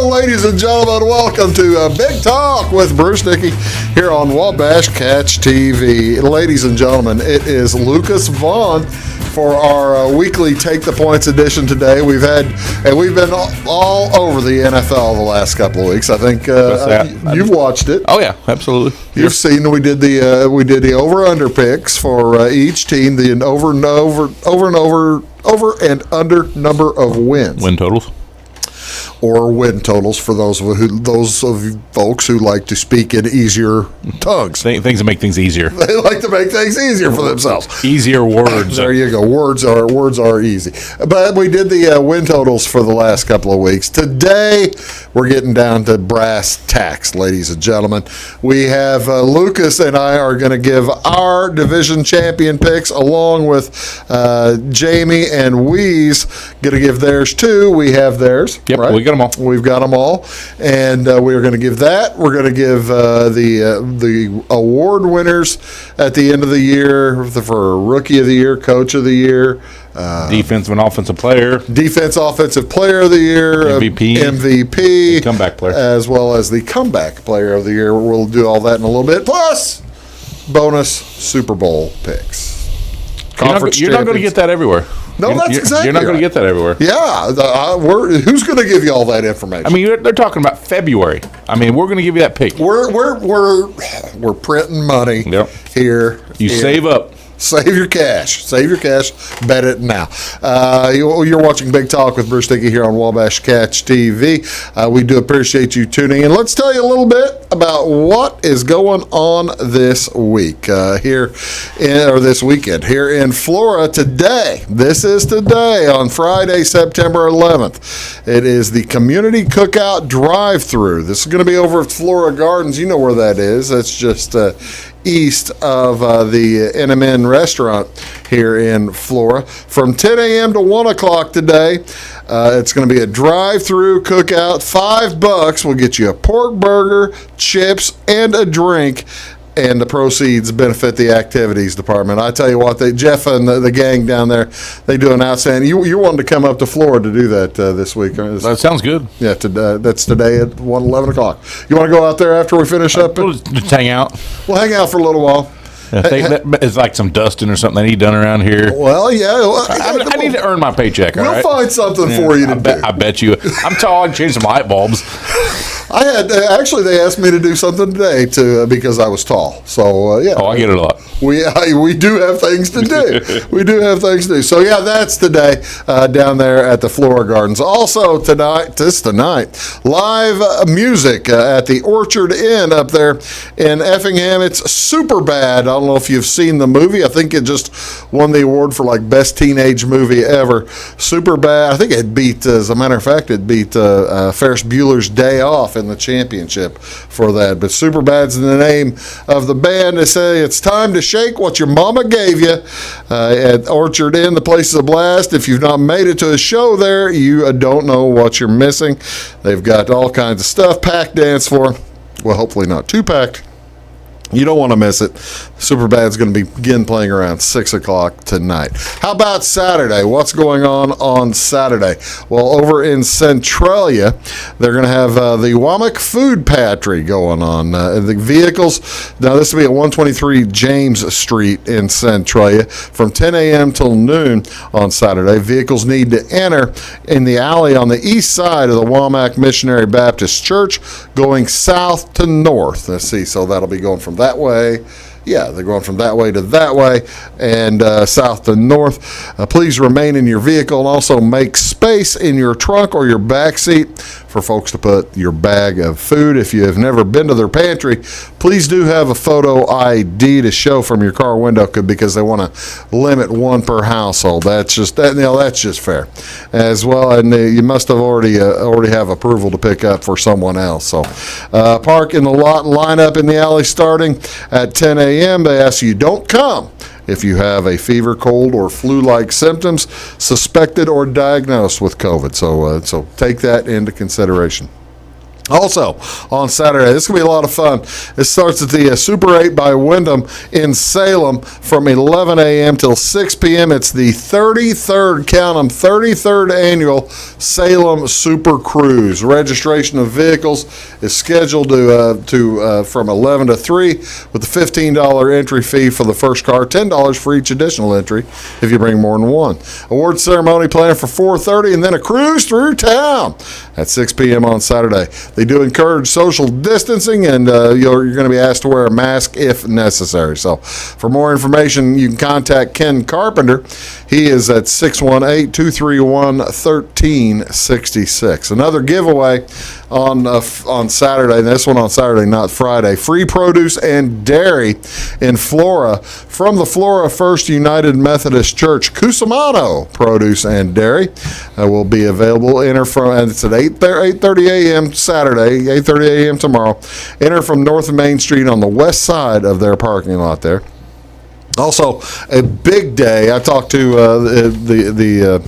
ladies and gentlemen. Welcome to Big Talk with Bruce Dickey here on Wabash Catch TV. Ladies and gentlemen, it is Lucas Vaughan for our weekly Take the Points edition today. We've been all over the NFL the last couple of weeks. I think you've watched it. Oh yeah, absolutely. You've seen we did the over/under picks for each team, the over and under number of wins. Win totals. Or win totals for those of you folks who like to speak in easier tongues. Things that make things easier. They like to make things easier for themselves. Easier words. There you go. Words are easy. But we did the win totals for the last couple of weeks. Today, we're getting down to brass tacks, ladies and gentlemen. We have Lucas and I are going to give our division champion picks along with Jamie and Weeze going to give theirs too. We have theirs. Yep, right? we got them all. We've got them all, and we're going to give that. We're going to give the award winners at the end of the year for Rookie of the Year, Coach of the Year, Defensive and Offensive Player, Offensive Player of the Year, MVP, and Comeback Player, as well as the Comeback Player of the Year. We'll do all that in a little bit, plus bonus Super Bowl picks. You're not going to get that everywhere. No, that's exactly. You're not going to get that everywhere. Yeah, who's going to give you all that information? I mean, they're talking about February. I mean, we're going to give you that pick. We're printing money here. You save up. Save your cash. Bet it now. You're watching Big Talk with Bruce Dickey here on Wabash Catch TV. We do appreciate you tuning in. Let's tell you a little bit about what is going on this week this weekend here in Florida today. This is today on Friday, September 11th. It is the Community Cookout Drive-Thru. This is going to be over at Flora Gardens. You know where that is. That's just east of the NMN restaurant here in Flora from 10 a.m. to 1 o'clock today. It's going to be a drive-through cookout. $5 will get you a pork burger, chips, and a drink. And the proceeds benefit the activities department. I tell you what, Jeff and the gang down there, they do an outstanding. You wanted to come up to Florida to do that this week. That sounds good. Yeah, that's today at 11 o'clock. You want to go out there after we finish up? We'll just hang out. We'll hang out for a little while. It's like some dusting or something they need done around here. Well, yeah. I need to earn my paycheck, all right? We'll find something for you to do. I bet you. I'm tall. I can change some light bulbs. I had they asked me to do something today because I was tall. So yeah. Oh, I get it a lot. We do have things to do. So yeah, that's today down there at the Flora Gardens. Also tonight, live music at the Orchard Inn up there in Effingham. It's Super Bad. I don't know if you've seen the movie. I think it just won the award for like best teenage movie ever. Super Bad. I think it beat, as a matter of fact, Ferris Bueller's Day Off in the championship for that. But Super Bad's the name of the band. They say it's time to shake what your mama gave you at Orchard Inn. The place is a blast. If you've not made it to a show there, you don't know what you're missing. They've got all kinds of stuff, packed dance floor. Well, hopefully not too packed. You don't want to miss it. Superbad's going to begin playing around 6 o'clock tonight. How about Saturday? What's going on Saturday? Well, over in Centralia, they're going to have the Womack Food Pantry going on. The vehicles, now this will be at 123 James Street in Centralia from 10 a.m. till noon on Saturday. Vehicles need to enter in the alley on the east side of the Womack Missionary Baptist Church going south to north. Let's see, so that'll be going from that way. Yeah, they're going from that way to that way and south to north. Please remain in your vehicle and also make space in your trunk or your back seat for folks to put your bag of food. If you have never been to their pantry, please do have a photo ID to show from your car window because they want to limit one per household. That's just fair as well. And you must have already have approval to pick up for someone else. So park in the lot and line up in the alley starting at 10 a.m. They ask you don't come if you have a fever, cold, or flu-like symptoms suspected or diagnosed with COVID. So take that into consideration. Also, on Saturday, this is going to be a lot of fun. It starts at the Super 8 by Wyndham in Salem from 11 a.m. till 6 p.m. It's the 33rd, count 'em, 33rd annual Salem Super Cruise. Registration of vehicles is scheduled to from 11 to 3 with a $15 entry fee for the first car, $10 for each additional entry if you bring more than one. Award ceremony planned for 4:30 and then a cruise through town at 6 p.m. on Saturday. They do encourage social distancing, and you're going to be asked to wear a mask if necessary. So for more information, you can contact Ken Carpenter. He is at 618-231-1366. Another giveaway on Saturday, and this one on Saturday, not Friday. Free produce and dairy in Flora from the Flora First United Methodist Church. Cusimano Produce and Dairy will be available. Enter from, and it's at 8:30 a.m. Saturday, 8:30 a.m. tomorrow. Enter from North Main Street on the west side of their parking lot there. Also, a big day. I talked to the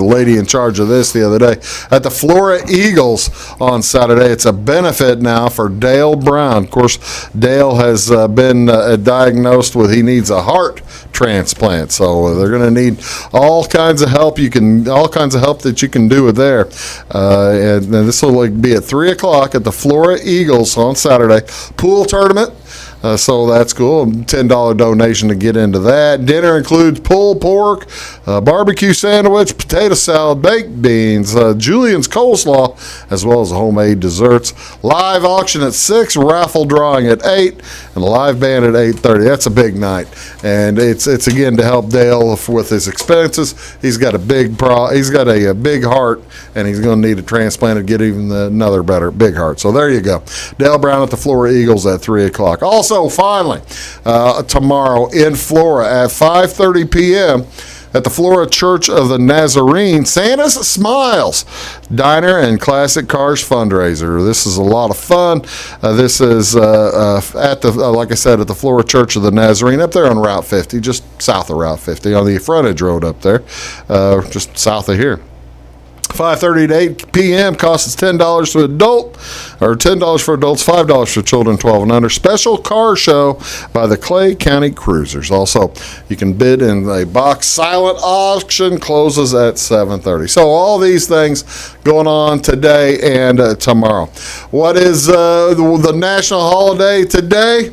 lady in charge of this the other day at the Flora Eagles on Saturday. It's a benefit now for Dale Brown. Of course, Dale has been diagnosed with he needs a heart transplant, so they're going to need all kinds of help. All kinds of help that you can do it there. And this will be at 3:00 at the Flora Eagles on Saturday. Pool tournament. So that's cool. $10 donation to get into that. Dinner includes pulled pork, barbecue sandwich, potato salad, baked beans, Julian's coleslaw, as well as homemade desserts. Live auction at 6, raffle drawing at 8, and a live band at 8:30. That's a big night, and it's again to help Dale with his expenses. He's got a big heart, and he's going to need a transplant to get even another better big heart. So there you go. Dale Brown at the Flora Eagles at 3:00. Also, finally, tomorrow in Flora at 5:30 p.m. at the Flora Church of the Nazarene, Santa's Smiles Diner and Classic Cars fundraiser. This is a lot of fun. This is at the like I said, at the Flora Church of the Nazarene up there on Route 50, just south of Route 50 on the frontage road up there, just south of here. 5:30 to 8 p.m. Cost is $10 to adult, or $10 for adults, $5 for children 12 and under. Special car show by the Clay County Cruisers. Also, you can bid in a box. Silent auction closes at 7:30. So all these things going on today and tomorrow. What is the national holiday today?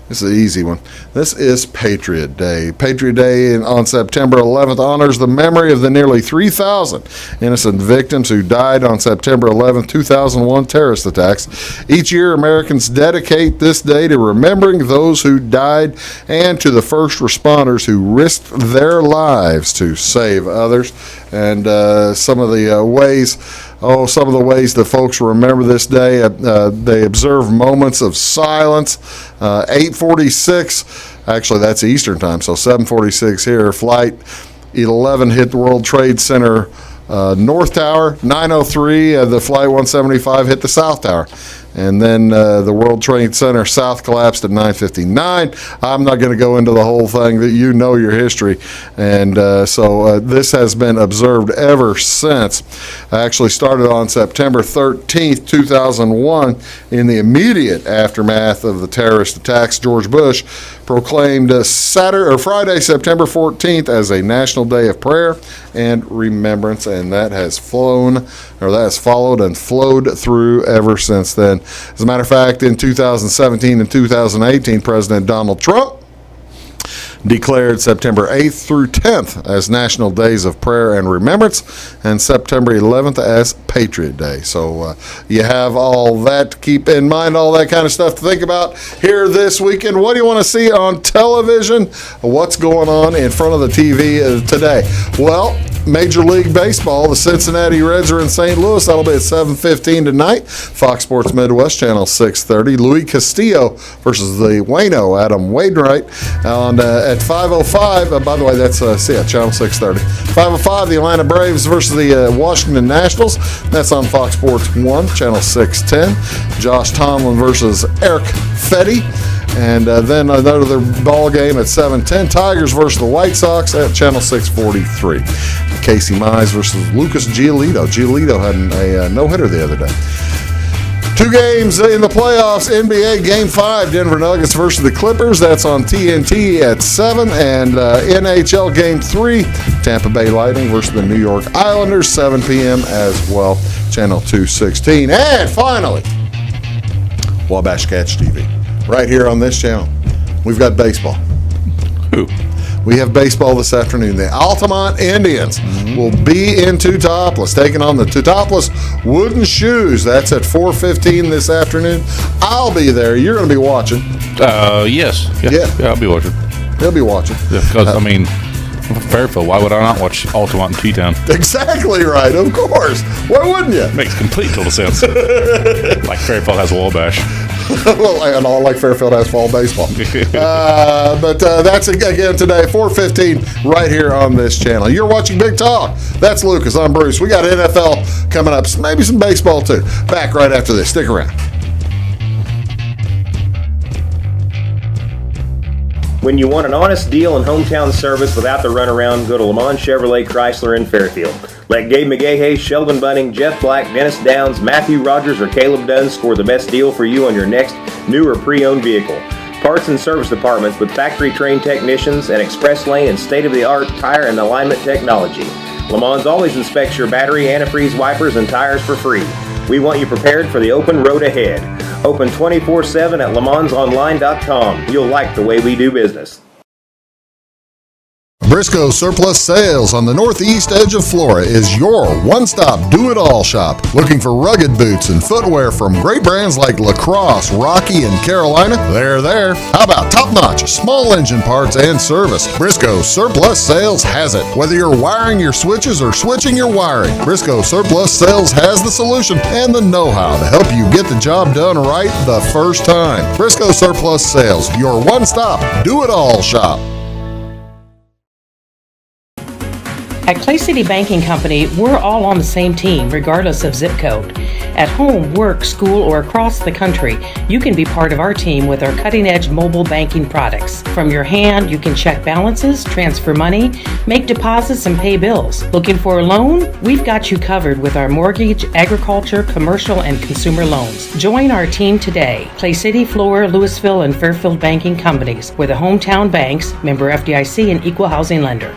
This is an easy one. This is Patriot Day. Patriot Day on September 11th honors the memory of the nearly 3,000 innocent victims who died on September 11th, 2001 terrorist attacks. Each year, Americans dedicate this day to remembering those who died and to the first responders who risked their lives to save others. And some of the ways that folks remember this day, they observe moments of silence. 8:46, actually that's Eastern time, so 7:46 here. Flight 11 hit the World Trade Center North Tower. 9:03, the Flight 175 hit the South Tower. And then the World Trade Center South collapsed at 9:59. I'm not going to go into the whole thing. That you know your history. And so this has been observed ever since. I actually started on September 13th, 2001. In the immediate aftermath of the terrorist attacks, George Bush proclaimed Friday, September 14th as a national day of prayer and remembrance. And that has followed and flowed through ever since then. As a matter of fact, in 2017 and 2018, President Donald Trump declared September 8th through 10th as National Days of Prayer and Remembrance, and September 11th as Patriot Day. So you have all that to keep in mind, all that kind of stuff to think about here this weekend. What do you want to see on television? What's going on in front of the TV today? Well, Major League Baseball, the Cincinnati Reds are in St. Louis. That'll be at 7:15 tonight. Fox Sports Midwest, Channel 630. Luis Castillo versus the Wayno, Adam Wainwright. At 5:05, by the way, that's Channel 630. 5:05, the Atlanta Braves versus the Washington Nationals. That's on Fox Sports 1, Channel 610. Josh Tomlin versus Eric Fetty. And then another ball game at 7:10. Tigers versus the White Sox at Channel 643. Casey Mize versus Lucas Giolito. Giolito had a no-hitter the other day. 2 games in the playoffs. NBA Game 5, Denver Nuggets versus the Clippers. That's on TNT at 7. And NHL Game 3, Tampa Bay Lightning versus the New York Islanders, 7 p.m. as well, Channel 216. And finally, Wabash Catch TV. Right here on this channel, we've got baseball. Who? We have baseball this afternoon. The Altamont Indians will be in Teutopolis, taking on the Teutopolis Wooden Shoes. That's at 4:15 this afternoon. I'll be there. You're going to be watching. Yes. Yeah, I'll be watching. He'll be watching. Yeah, because, Fairfield, why would I not watch Altamont and T-Town? Exactly right, of course. Why wouldn't you? Makes complete total sense. Like Fairfield has Wabash. Well, and all like Fairfield has fall baseball. But that's, again, today, 4:15, right here on this channel. You're watching Big Talk. That's Lucas. I'm Bruce. We got NFL coming up, maybe some baseball, too. Back right after this. Stick around. When you want an honest deal and hometown service without the runaround, go to Lamont Chevrolet Chrysler in Fairfield. Let Gabe McGahey, Sheldon Bunning, Jeff Black, Dennis Downs, Matthew Rogers, or Caleb Dunn score the best deal for you on your next new or pre-owned vehicle. Parts and service departments with factory-trained technicians and express lane and state-of-the-art tire and alignment technology. Lamont always inspects your battery, antifreeze, wipers, and tires for free. We want you prepared for the open road ahead. Open 24/7 at LeMansOnline.com. You'll like the way we do business. Briscoe Surplus Sales on the northeast edge of Flora is your one-stop do-it-all shop. Looking for rugged boots and footwear from great brands like Lacrosse, Rocky, and Carolina? They're there. How about top-notch small engine parts and service? Briscoe Surplus Sales has it. Whether you're wiring your switches or switching your wiring, Briscoe Surplus Sales has the solution and the know-how to help you get the job done right the first time. Briscoe Surplus Sales, your one-stop do-it-all shop. At Clay City Banking Company, we're all on the same team, regardless of zip code. At home, work, school, or across the country, you can be part of our team with our cutting-edge mobile banking products. From your hand, you can check balances, transfer money, make deposits, and pay bills. Looking for a loan? We've got you covered with our mortgage, agriculture, commercial, and consumer loans. Join our team today. Clay City, Flora, Louisville, and Fairfield Banking Companies. We're the hometown banks, member FDIC, and equal housing lender.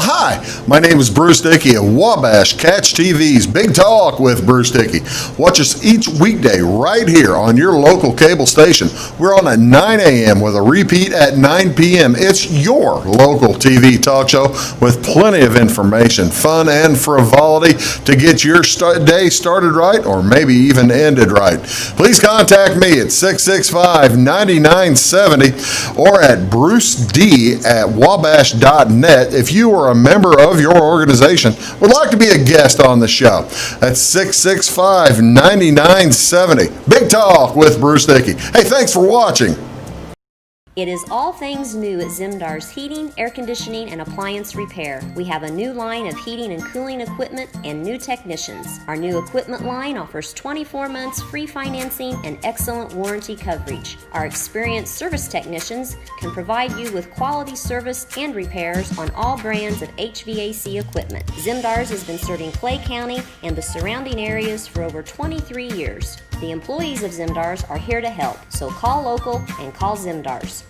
Hi, my name is Bruce Dickey of Wabash Catch TV's Big Talk with Bruce Dickey. Watch us each weekday right here on your local cable station. We're on at 9 a.m. with a repeat at 9 p.m. It's your local TV talk show with plenty of information, fun, and frivolity to get your day started right or maybe even ended right. Please contact me at 665-9970 or at bruced@wabash.net if you are a member of your organization would like to be a guest on the show. That's 665-9970. Big Talk with Bruce Dickey. Hey, thanks for watching. It is all things new at Zimdar's Heating, Air Conditioning, and Appliance Repair. We have a new line of heating and cooling equipment and new technicians. Our new equipment line offers 24 months free financing and excellent warranty coverage. Our experienced service technicians can provide you with quality service and repairs on all brands of HVAC equipment. Zimdar's has been serving Clay County and the surrounding areas for over 23 years. The employees of Zimdar's are here to help, so call local and call Zimdar's.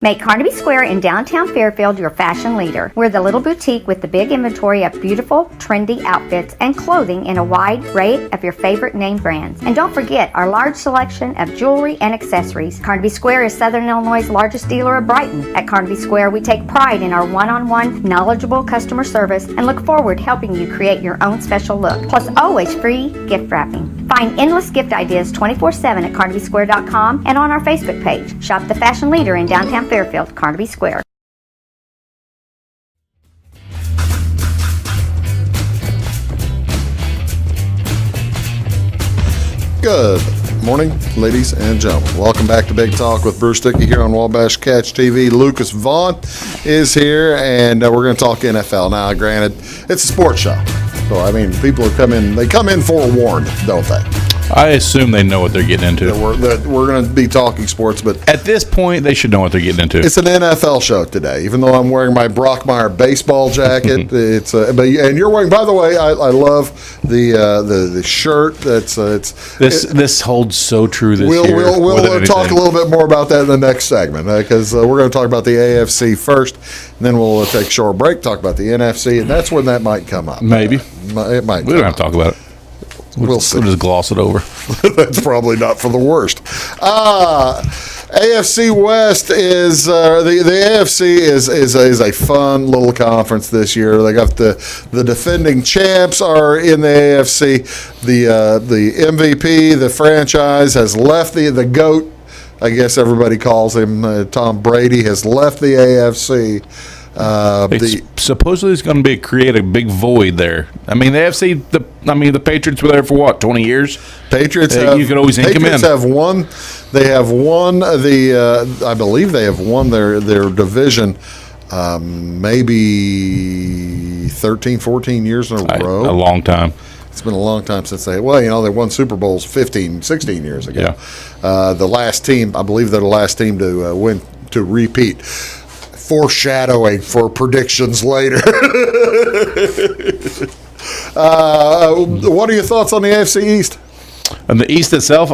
Make Carnaby Square in downtown Fairfield your fashion leader. We're the little boutique with the big inventory of beautiful, trendy outfits and clothing in a wide array of your favorite name brands. And don't forget our large selection of jewelry and accessories. Carnaby Square is Southern Illinois' largest dealer of Brighton. At Carnaby Square, we take pride in our one-on-one, knowledgeable customer service and look forward to helping you create your own special look. Plus, always free gift wrapping. Find endless gift ideas 24/7 at CarnabySquare.com and on our Facebook page. Shop the fashion leader in downtown Fairfield, Carnaby Square. Good morning, ladies and gentlemen. Welcome back to Big Talk with Bruce Dickey here on Wabash Catch TV. Lucas Vaughan is here, and we're going to talk NFL. Now, granted, it's a sports show. So, I mean, people who come in, they come in forewarned, don't they? I assume they know what they're getting into. That we're going to be talking sports, but At this point, they should know what they're getting into. it's an NFL show today. Even though I'm wearing my Brockmeyer baseball jacket, and you're wearing. By the way, I love the shirt. This holds so true this year. We'll talk a little bit more about that in the next segment because we're going to talk about the AFC first, and then we'll take a short break, talk about the NFC, and that's when that might come up. Maybe. It might. We don't have to talk about it. We'll see. We'll just gloss it over. That's probably not for the worst. AFC West is the AFC is a fun little conference this year. They got the defending champs are in the AFC. The MVP, the franchise, has left the GOAT. I guess everybody calls him Tom Brady, has left the AFC. Supposedly it's going to create a big void there. I mean, the AFC. The Patriots were there for what, 20 years? Patriots. You could always ink them in. Patriots have won. They have won I believe they have won their division. Maybe 13, 14 years in a row. A long time. It's been a long time since they won Super Bowls 15, 16 years ago. Yeah. The last team, I believe they're the last team to win, to repeat. Foreshadowing for predictions later. What are your thoughts on the AFC East? And the East itself,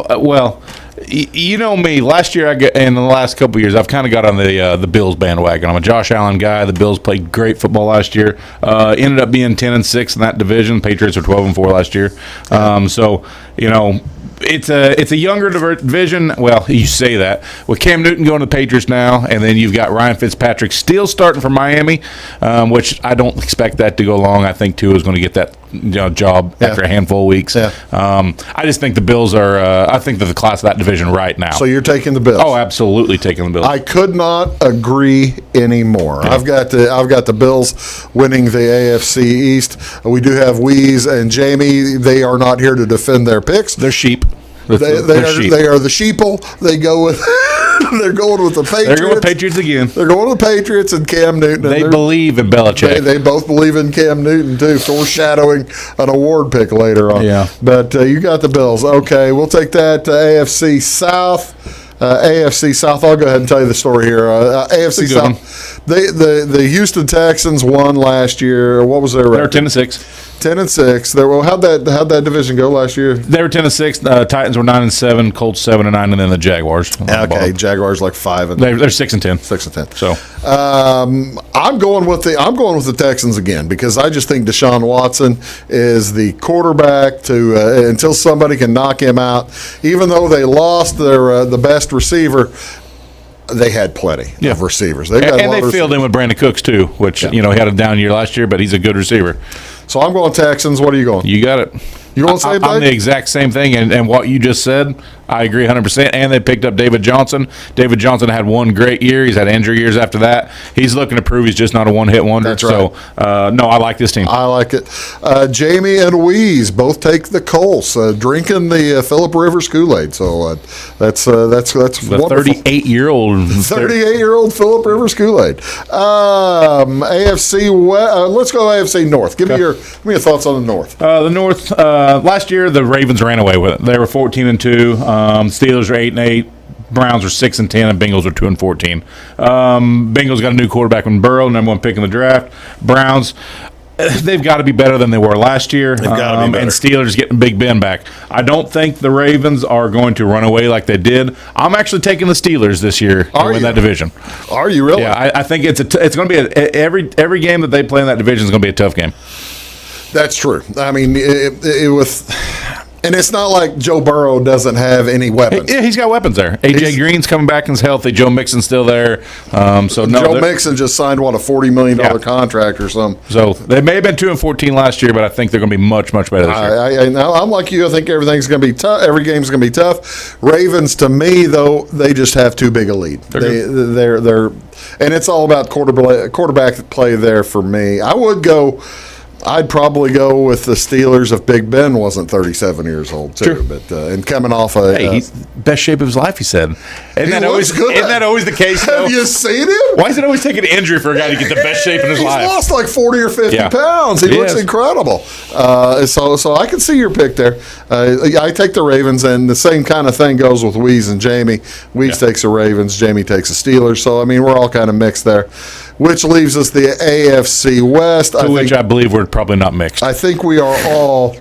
you know me. Last year, in the last couple of years, I've kind of got on the Bills bandwagon. I'm a Josh Allen guy. The Bills played great football last year. Ended up being 10-6 in that division. Patriots were 12-4 last year. So it's a younger division. Well, you say that with Cam Newton going to the Patriots now, and then you've got Ryan Fitzpatrick still starting for Miami, which I don't expect that to go long. I think Tua is going to get that job after a handful of weeks. Yeah. I just think the Bills are. I think they're the class of that division right now. So you're taking the Bills? Oh, absolutely taking the Bills. I could not agree anymore. Yeah. I've got the Bills winning the AFC East. We do have Weeze and Jamie. They are not here to defend their picks. They're sheep. They are the sheeple. They go with. They're going with the Patriots. They're going with Patriots again. They're going with the Patriots and Cam Newton. They believe in Belichick. They both believe in Cam Newton too, foreshadowing an award pick later on. Yeah. But you got the Bills. Okay, we'll take that to AFC South. AFC South. I'll go ahead and tell you the story here. AFC South. The Houston Texans won last year. What was their record? They were 10-6. 10-6. How'd that division go last year? They were 10-6. Titans were 9-7. Colts 7-9, and then the Jaguars. Okay, Jaguars like 5. They're 6-10. 6-10. So I'm going with the Texans again because I just think Deshaun Watson is the quarterback to until somebody can knock him out. Even though they lost their the best receiver, they had plenty of receivers. They filled in with Brandon Cooks too, which he had a down year last year, but he's a good receiver. So I'm going Texans. What are you going? You got it. You going the same thing? I'm the exact same thing, and what you just said, I agree 100%. And they picked up David Johnson. David Johnson had one great year. He's had injury years after that. He's looking to prove he's just not a one-hit wonder. That's right. So, no, I like this team. I like it. Jamie and Weeze both take the Colts, drinking the Phillip Rivers Kool-Aid. So that's the wonderful. 38-year-old Phillip Rivers Kool-Aid. AFC West. Let's go AFC North. Give me your thoughts on the North. The North. Last year, the Ravens ran away with it. They were 14-2. Steelers were 8-8. Browns were 6-10, and Bengals were 2-14. Bengals got a new quarterback in Burrow, number 1 pick in the draft. Browns, they've got to be better than they were last year. They've got to be better. And Steelers getting Big Ben back. I don't think the Ravens are going to run away like they did. I'm actually taking the Steelers this year to win that division. Are you really? Yeah, I think it's going to be every game that they play in that division is going to be a tough game. That's true. I mean, and it's not like Joe Burrow doesn't have any weapons. Yeah, he's got weapons there. AJ Green's coming back and is healthy. Joe Mixon's still there. Joe Mixon just signed a $40 million contract or something. So they may have been 2-14 last year, but I think they're going to be much, much better this year. I'm like you. I think everything's going to be tough. Every game's going to be tough. Ravens, to me, though, they just have too big a lead. They're and it's all about quarterback play there for me. I would go. I'd probably go with the Steelers if Big Ben wasn't 37 years old too. Sure. But and coming off a He's best shape of his life, he said. Isn't that looks good. Isn't that always the case, though? Have you seen him? Why does it always take an injury for a guy to get the best shape in his He's life? lost like 40 or 50 Yeah. pounds. He looks is. incredible. So I can see your pick there. I take the Ravens, and the same kind of thing goes with Weeze and Jamie. Weeze takes the Ravens, Jamie takes the Steelers. So, I mean, we're all kind of mixed there, which leaves us the AFC West. Which I believe we're probably not mixed. I think we are all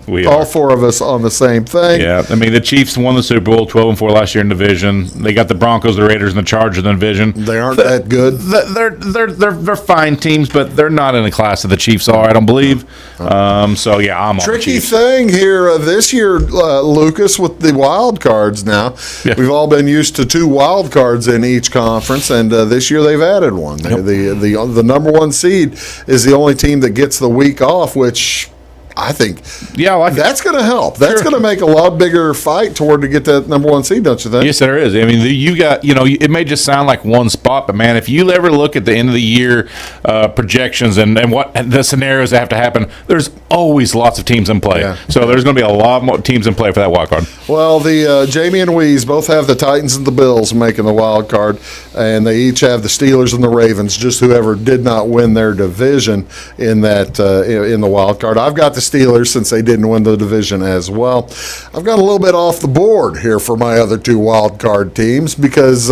four of us on the same thing. Yeah, I mean, the Chiefs won the Super Bowl 12-4 last year in division. They got the Broncos, the Raiders, and the Chargers in the division. They aren't that good. They're fine teams, but they're not in the class that the Chiefs are, I don't believe. So, yeah, I'm on the Tricky Chiefs. thing here this year, Lucas, with the wild cards now. Yeah. We've all been used to 2 wild cards in each conference, and this year they've added one. The number 1 seed is the only team that gets the week off, which I think that's going to help. That's going to make a lot bigger fight to get that number 1 seed, don't you think? Yes, there is. I mean, you got, it may just sound like one spot, but man, if you ever look at the end of the year projections and what the scenarios that have to happen, there's always lots of teams in play. Yeah. So there's going to be a lot more teams in play for that wild card. Well, the Jamie and Weeze both have the Titans and the Bills making the wild card, and they each have the Steelers and the Ravens, just whoever did not win their division in that in the wild card. I've got the Steelers since they didn't win the division as well. I've got a little bit off the board here for my other 2 wild card teams because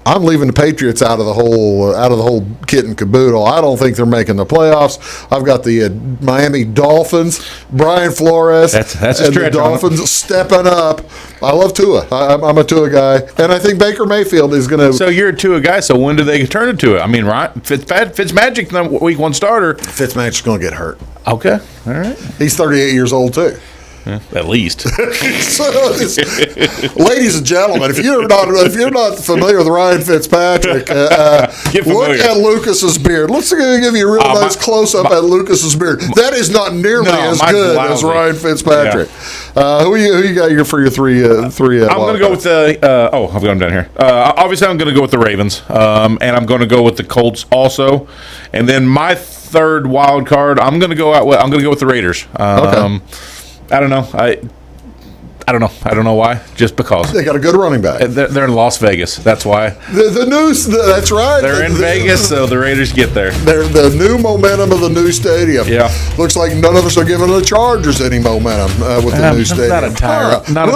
I'm leaving the Patriots out of the whole kit and caboodle. I don't think they're making the playoffs. I've got the Miami Dolphins, Brian Flores, that's a and the stretch. Dolphins stepping up. I love Tua. I'm a Tua guy, and I think Baker Mayfield is going to. So you're a Tua guy. So when do they turn into it? I mean, right? Fitzmagic, week 1 starter. Fitzmagic's going to get hurt. Okay, all right. He's 38 years old too. At least. Ladies and gentlemen, if you're not familiar with Ryan Fitzpatrick, look at Lucas's beard. Let's give you a real nice close up at Lucas's beard. That is not nearly as good as Ryan Fitzpatrick. Yeah. Who you got for your three? I'm going to go with the. I've got them down here. Obviously, I'm going to go with the Ravens, and I'm going to go with the Colts also, and then my third wild card. I'm going to go with the Raiders. Okay. I don't know. I don't know. I don't know why. Just because they got a good running back. They're in Las Vegas. That's why. The news. That's right. They're in Vegas, so the Raiders get there. They're the new momentum of the new stadium. Yeah. Looks like none of us are giving the Chargers any momentum with the new stadium. Not a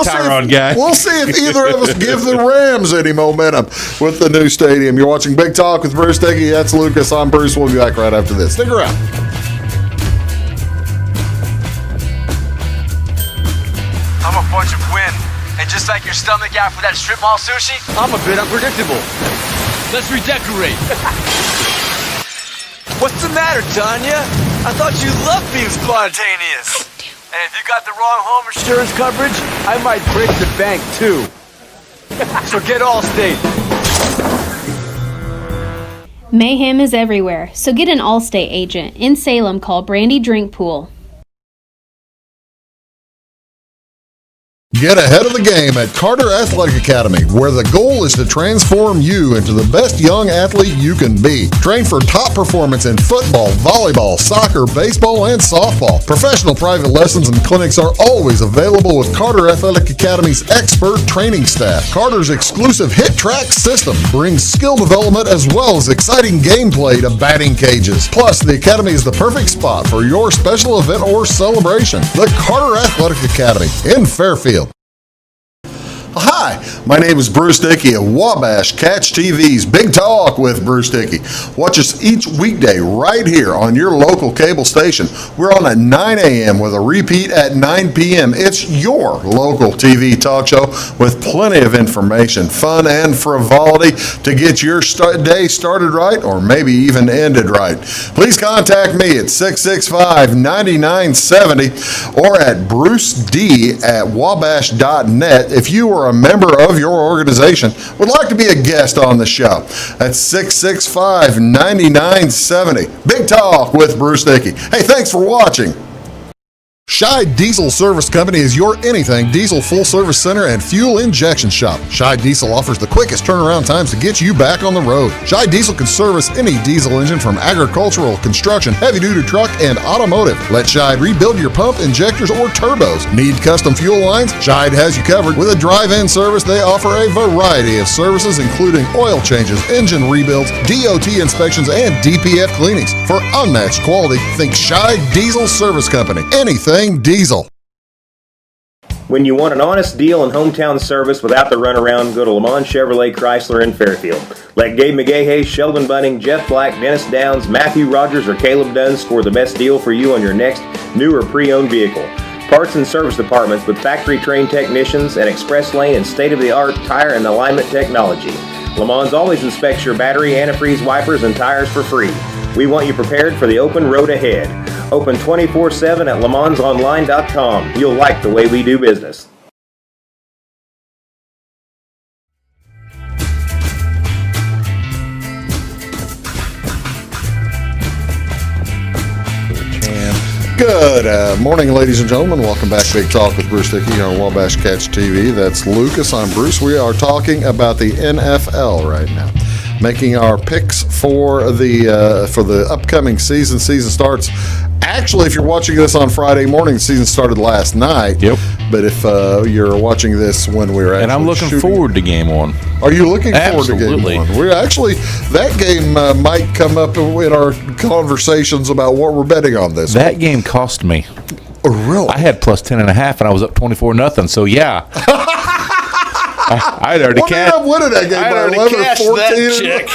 Tyrone guy. We'll see if either of us give the Rams any momentum with the new stadium. You're watching Big Talk with Bruce Dickey. That's Lucas. I'm Bruce. We'll be back right after this. Stick around. I'm a bunch of wind, and just like your stomach after that strip mall sushi, I'm a bit unpredictable. Let's redecorate. What's the matter, Tanya? I thought you loved being spontaneous. And if you got the wrong home insurance coverage, I might break the bank too. So get Allstate. Mayhem is everywhere, so get an Allstate agent. In Salem, call Brandy Drinkpool. Get ahead of the game at Carter Athletic Academy, where the goal is to transform you into the best young athlete you can be. Train for top performance in football, volleyball, soccer, baseball, and softball. Professional private lessons and clinics are always available with Carter Athletic Academy's expert training staff. Carter's exclusive Hit Track system brings skill development as well as exciting gameplay to batting cages. Plus, the Academy is the perfect spot for your special event or celebration. The Carter Athletic Academy in Fairfield. Hi, my name is Bruce Dickey of Wabash Catch TV's Big Talk with Bruce Dickey. Watch us each weekday right here on your local cable station. We're on at 9 a.m. with a repeat at 9 p.m. It's your local TV talk show with plenty of information, fun, and frivolity to get your day started right or maybe even ended right. Please contact me at 665-9970 or at bruced@wabash.net if you are a member of your organization would like to be a guest on the show. That's 665-9970. Big Talk with Bruce Dickey. Hey, thanks for watching. Scheid Diesel Service Company is your anything diesel full service center and fuel injection shop. Scheid Diesel offers the quickest turnaround times to get you back on the road. Scheid Diesel can service any diesel engine from agricultural, construction, heavy-duty truck, and automotive. Let Scheid rebuild your pump, injectors, or turbos. Need custom fuel lines? Scheid has you covered. With a drive-in service, they offer a variety of services including oil changes, engine rebuilds, DOT inspections, and DPF cleanings. For unmatched quality, think Scheid Diesel Service Company. Anything diesel. When you want an honest deal and hometown service without the runaround, go to Lamont Chevrolet Chrysler in Fairfield. Let Gabe McGahey, Sheldon Bunning, Jeff Black, Dennis Downs, Matthew Rogers, or Caleb Dunn score the best deal for you on your next new or pre-owned vehicle. Parts and service departments with factory-trained technicians and express lane and state-of-the-art tire and alignment technology. Lamont's always inspects your battery, antifreeze, wipers, and tires for free. We want you prepared for the open road ahead. Open 24/7 at LaMonsOnline.com. You'll like the way we do business. Good morning, ladies and gentlemen. Welcome back to Big Talk with Bruce Dickey on Wabash Catch TV. That's Lucas. I'm Bruce. We are talking about the NFL right now, making our picks for the upcoming season. Season starts. Actually, if you're watching this on Friday morning, the season started last night. Yep. But if you're watching this when we're actually and I'm looking forward to game one. Are you looking forward Absolutely. to game one? We're actually, that game might come up in our conversations about what we're betting on this. That game cost me. Oh, really? I had plus 10.5, and I was up 24-0. So yeah, I'd already cashed. What did I get by 11 or 14?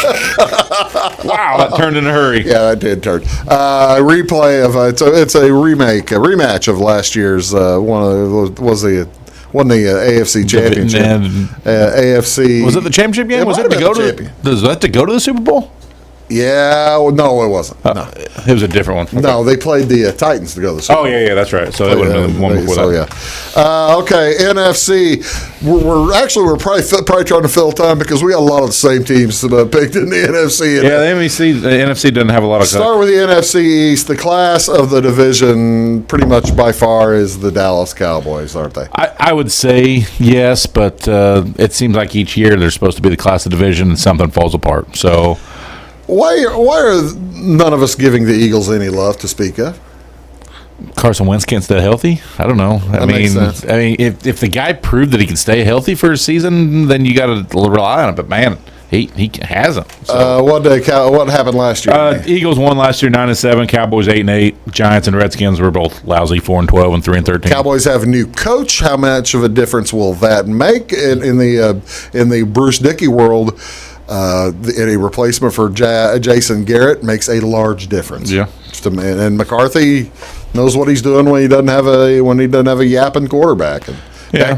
Wow, that turned in a hurry. Yeah, that did turn. Replay of it's a rematch of last year's won the AFC championship. AFC was it the championship game? Was it to go to the Super Bowl? Yeah, well, no, it wasn't. No, it was a different one. No, they played the Titans to go to the Super Bowl. Oh, yeah, that's right. So it would have been the one before that. Yeah. Okay, NFC. We're probably trying to fill time because we got a lot of the same teams picked in the NFC. Yeah, the NFC doesn't have a lot of. Start with the NFC East. The class of the division, pretty much by far, is the Dallas Cowboys, aren't they? I would say yes, but it seems like each year they're supposed to be the class of division and something falls apart. So. Why are none of us giving the Eagles any love to speak of? Carson Wentz can't stay healthy. I don't know. That makes sense. I mean, if the guy proved that he can stay healthy for a season, then you got to rely on it. But man, he hasn't. So. What happened last year? Eagles won last year 9-7. Cowboys 8-8. Giants and Redskins were both lousy 4-12 and 3-13. Cowboys have a new coach. How much of a difference will that make in the Bruce Dickey world? A replacement for Jason Garrett makes a large difference. Yeah, and McCarthy knows what he's doing when he doesn't have a yapping quarterback. And yeah.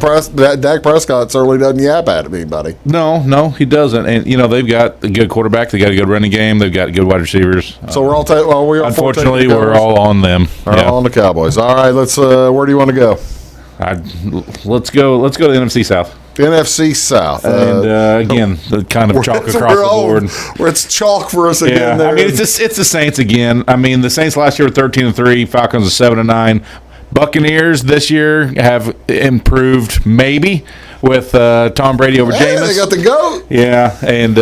Dak Prescott certainly doesn't yap at anybody. No, he doesn't. And they've got a good quarterback. They got a good running game. They've got good wide receivers. So we're all unfortunately we're all on them. All on the Cowboys. All right, let's. Where do you want to go? Let's go to the NFC South. The NFC South. And again, the kind of chalk across the board. Where it's chalk for us again. Yeah, I mean, it's the Saints again. I mean, the Saints last year were 13-3, Falcons are 7-9. Buccaneers this year have improved, maybe, with Tom Brady over Jameis. They got the GOAT. Yeah, and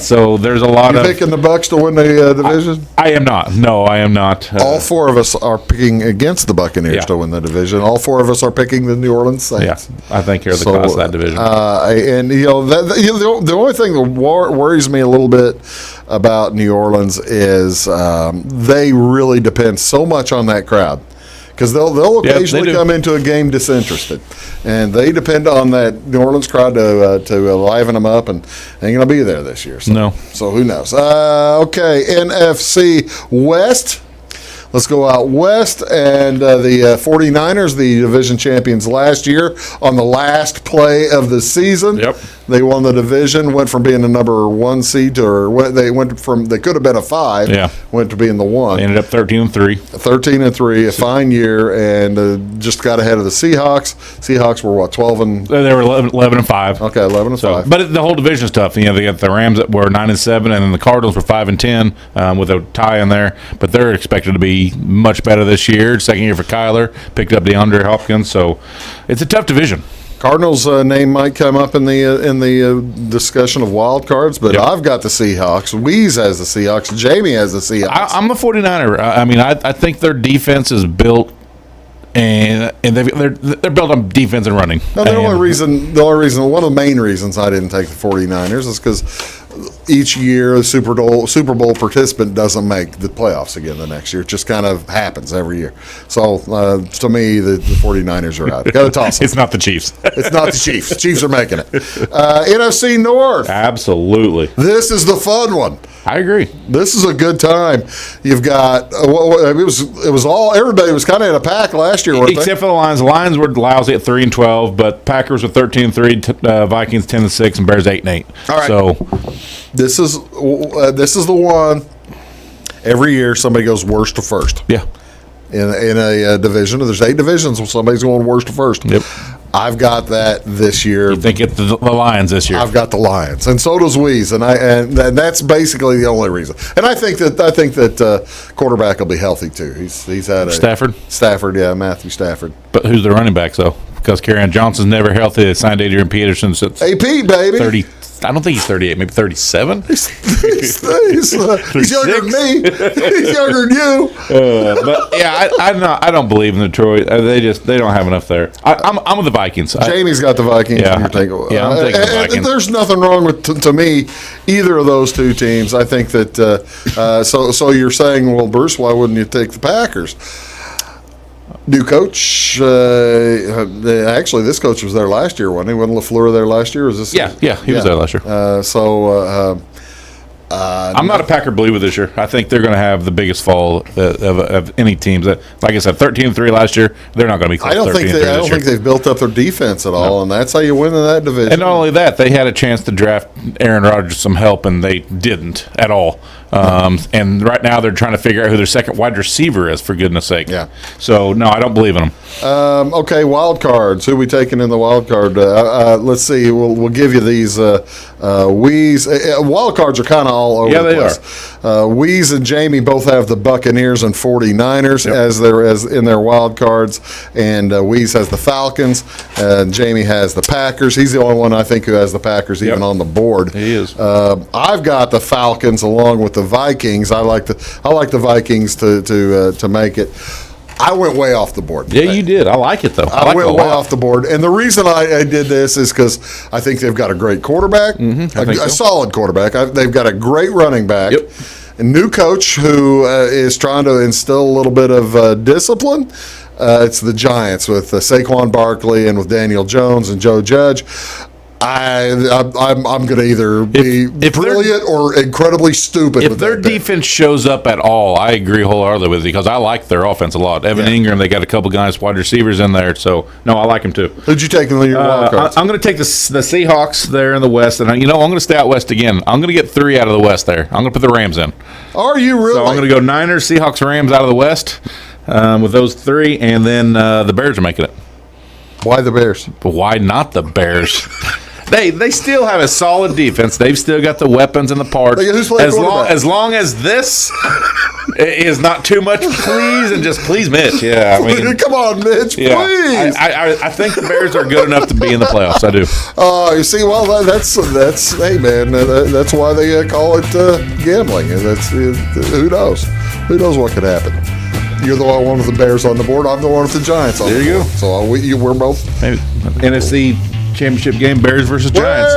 so there's a lot of... You picking the Bucs to win the division? I am not. No, I am not. All four of us are picking against the Buccaneers to win the division. All four of us are picking the New Orleans Saints. Yeah, I think you're the class of that division. And the only thing that worries me a little bit about New Orleans is they really depend so much on that crowd. Because they'll occasionally come into a game disinterested, and they depend on that New Orleans crowd to liven them up, and they ain't going to be there this year. So who knows? Okay, NFC West. Let's go out west, and the 49ers, the division champions last year, on the last play of the season. Yep. They won the division, went from being the number 1 seed they could have been a 5. Yeah. Went to being the 1. They ended up 13-3. 13-3, a fine year, and just got ahead of the Seahawks. Seahawks were what, 12 and? They were 11-5. Okay, 11-5. But the whole division's tough. You know, they got the Rams that were 9-7, and then the Cardinals were 5-10 with a tie in there. But they're expected to be much better this year. Second year for Kyler, picked up DeAndre Hopkins, so it's a tough division. Cardinals' name might come up in the discussion of wild cards, but I've got the Seahawks. Weeze has the Seahawks. Jamie has the Seahawks. I'm the 49er. I think their defense is built, and they're built on defense and running. No, one of the main reasons I didn't take the 49ers is because each year the Super Bowl participant doesn't make the playoffs again the next year. It just kind of happens every year. So to me, the 49ers are out. Got to toss them. It's not the Chiefs. It's not the Chiefs. The Chiefs are making it. NFC North. Absolutely. This is the fun one. I agree. This is a good time. You've got it was all everybody was kind of in a pack last year, except for the Lions. The Lions were lousy at 3-12, but Packers were 13-3, Vikings 10-6, and Bears 8-8. All right. So this is the one. Every year somebody goes worst to first. Yeah. In a division, there's 8 divisions. Well, somebody's going worst to first. Yep. I've got that this year. You think it's the Lions this year? I've got the Lions, and so does Weeze, and that's basically the only reason. And I think that quarterback will be healthy too. He's had Stafford, yeah, Matthew Stafford. But who's the running back though? Because Kerryon Johnson's never healthy. They signed Adrian Peterson. Since AP baby 30. I don't think he's 38, maybe 37. He's younger than me. He's younger than you. But yeah, I don't believe in Detroit. They don't have enough there. I'm with the Vikings. Jamie's got the Vikings. Yeah, I'm taking the Vikings. There's nothing wrong with to me either of those two teams. I think that. So you're saying, well, Bruce, why wouldn't you take the Packers? New coach. Actually, this coach was there last year, wasn't he? Wasn't LaFleur there last year? Was this? Yeah, he was there last year. I'm not a Packer believer this year. I think they're going to have the biggest fall of any teams. Like I said, 13-3 last year. They're not going to be close. I don't think they've built up their defense at all, and that's how you win in that division. And not only that, they had a chance to draft Aaron Rodgers some help, and they didn't at all. And right now they're trying to figure out who their second wide receiver is, for goodness sake. Yeah. So, no, I don't believe in them. Okay, wild cards. Who are we taking in the wild card? Let's see. We'll give you these. Wild cards are kind of all over the place. Are. Weeze and Jamie both have the Buccaneers and 49ers as in their wild cards, and Weeze has the Falcons. Jamie has the Packers. He's the only one I think who has the Packers even on the board. He is. I've got the Falcons along with the Vikings. I like the Vikings to make it. I went way off the board. Yeah, you did. I like it, though. I went way off the board. And the reason I did this is because I think they've got a great quarterback, a solid quarterback. They've got a great running back, a new coach who is trying to instill a little bit of discipline. It's the Giants with Saquon Barkley and with Daniel Jones and Joe Judge. I'm going to either be brilliant or incredibly stupid. If their defense shows up at all, I agree wholeheartedly with you because I like their offense a lot. Evan Ingram, they got a couple guys, wide receivers in there. So, no, I like him too. Who'd you take in your wild cards? I'm going to take the Seahawks there in the West. And, I'm going to stay out West again. I'm going to get 3 out of the West there. I'm going to put the Rams in. Are you really? So, I'm going to go Niners, Seahawks, Rams out of the West with those 3. And then the Bears are making it. Why the Bears? But why not the Bears? They still have a solid defense. They've still got the weapons and the parts. As long as this is not too much, please, and just please, Mitch. Yeah, I mean, come on, Mitch, please. I think the Bears are good enough to be in the playoffs. I do. You see, well, that's hey, man, that's why they call it gambling. That's who knows? Who knows what could happen? You're the one with the Bears on the board. I'm the one with the Giants on the board. There you go. So we're both NFC championship game, Bears versus Giants.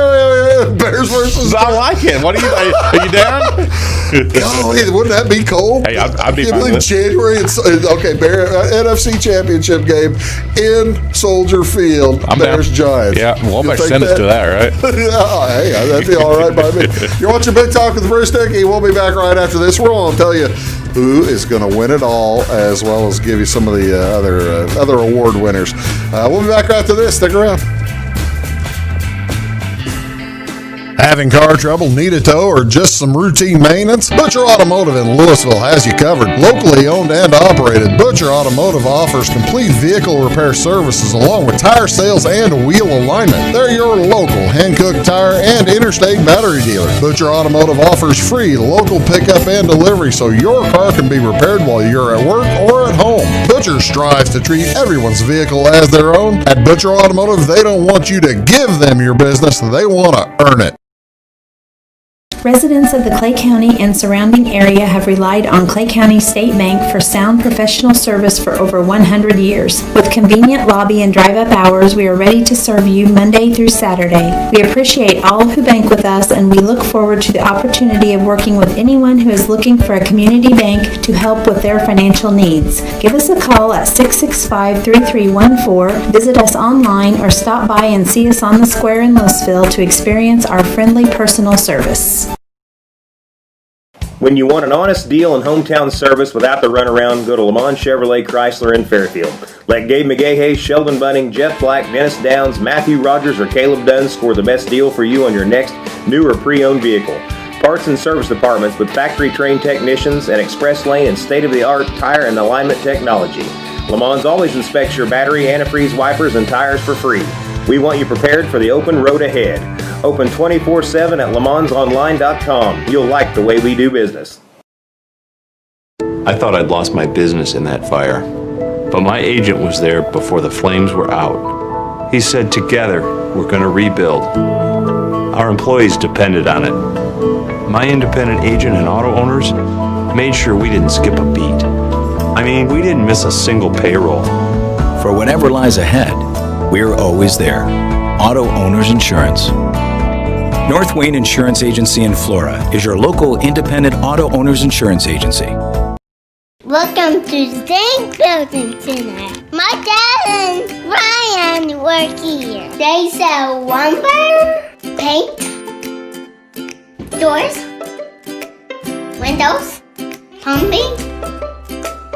Bears versus I like it. What are you down? Golly, wouldn't that be cool? Hey, I'd be fine with it. January. NFC championship game in Soldier Field. Bears Giants. Yeah, well, I send us to that, right? Hey, that'd be all right by me. You're watching Big Talk with Bruce Dickey. We'll be back right after this. We're going to tell you who is going to win it all, as well as give you some of the other award winners. We'll be back right after this. Stick around. Having car trouble, need a tow, or just some routine maintenance? Butcher Automotive in Louisville has you covered. Locally owned and operated, Butcher Automotive offers complete vehicle repair services along with tire sales and wheel alignment. They're your local hand-cooked tire and interstate battery dealer. Butcher Automotive offers free local pickup and delivery so your car can be repaired while you're at work or at home. Butcher strives to treat everyone's vehicle as their own. At Butcher Automotive, they don't want you to give them your business, they want to earn it. Residents of the Clay County and surrounding area have relied on Clay County State Bank for sound professional service for over 100 years. With convenient lobby and drive-up hours, we are ready to serve you Monday through Saturday. We appreciate all who bank with us, and we look forward to the opportunity of working with anyone who is looking for a community bank to help with their financial needs. Give us a call at 665-3314, visit us online, or stop by and see us on the square in Louisville to experience our friendly personal service. When you want an honest deal and hometown service without the runaround, go to Le Mans Chevrolet Chrysler in Fairfield. Let Gabe McGahey, Sheldon Bunning, Jeff Black, Dennis Downs, Matthew Rogers, or Caleb Dunn score the best deal for you on your next new or pre-owned vehicle. Parts and service departments with factory-trained technicians and express lane and state-of-the-art tire and alignment technology. Le Mans always inspects your battery, antifreeze, wipers, and tires for free. We want you prepared for the open road ahead. Open 24/7 at lemansonline.com. You'll like the way we do business. I thought I'd lost my business in that fire, but my agent was there before the flames were out. He said, together, we're going to rebuild. Our employees depended on it. My independent agent and auto owners made sure we didn't skip a beat. I mean, we didn't miss a single payroll. For whatever lies ahead, we're always there. Auto Owners Insurance. North Wayne Insurance Agency in Flora is your local independent auto owners insurance agency. Welcome to Zinc Building Center. My dad and Ryan work here. They sell lumber, paint, doors, windows, plumbing,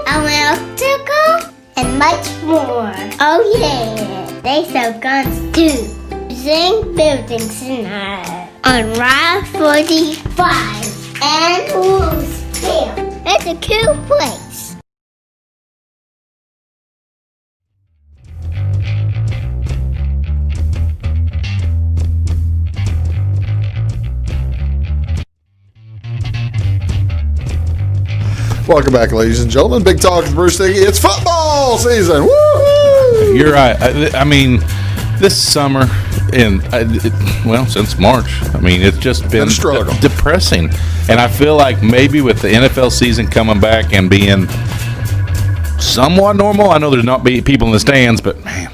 electrical, and much more. Oh yeah, they sell guns too. Zinc Building Center on Route 45 and Louisville. It's a cool place. Welcome back, ladies and gentlemen. Big Talk with Bruce Dickey. It's football season. Woo-hoo! You're right. I mean, this summer, since March, I mean, it's just been depressing. And I feel like maybe with the NFL season coming back and being somewhat normal, I know there's not people in the stands, but man,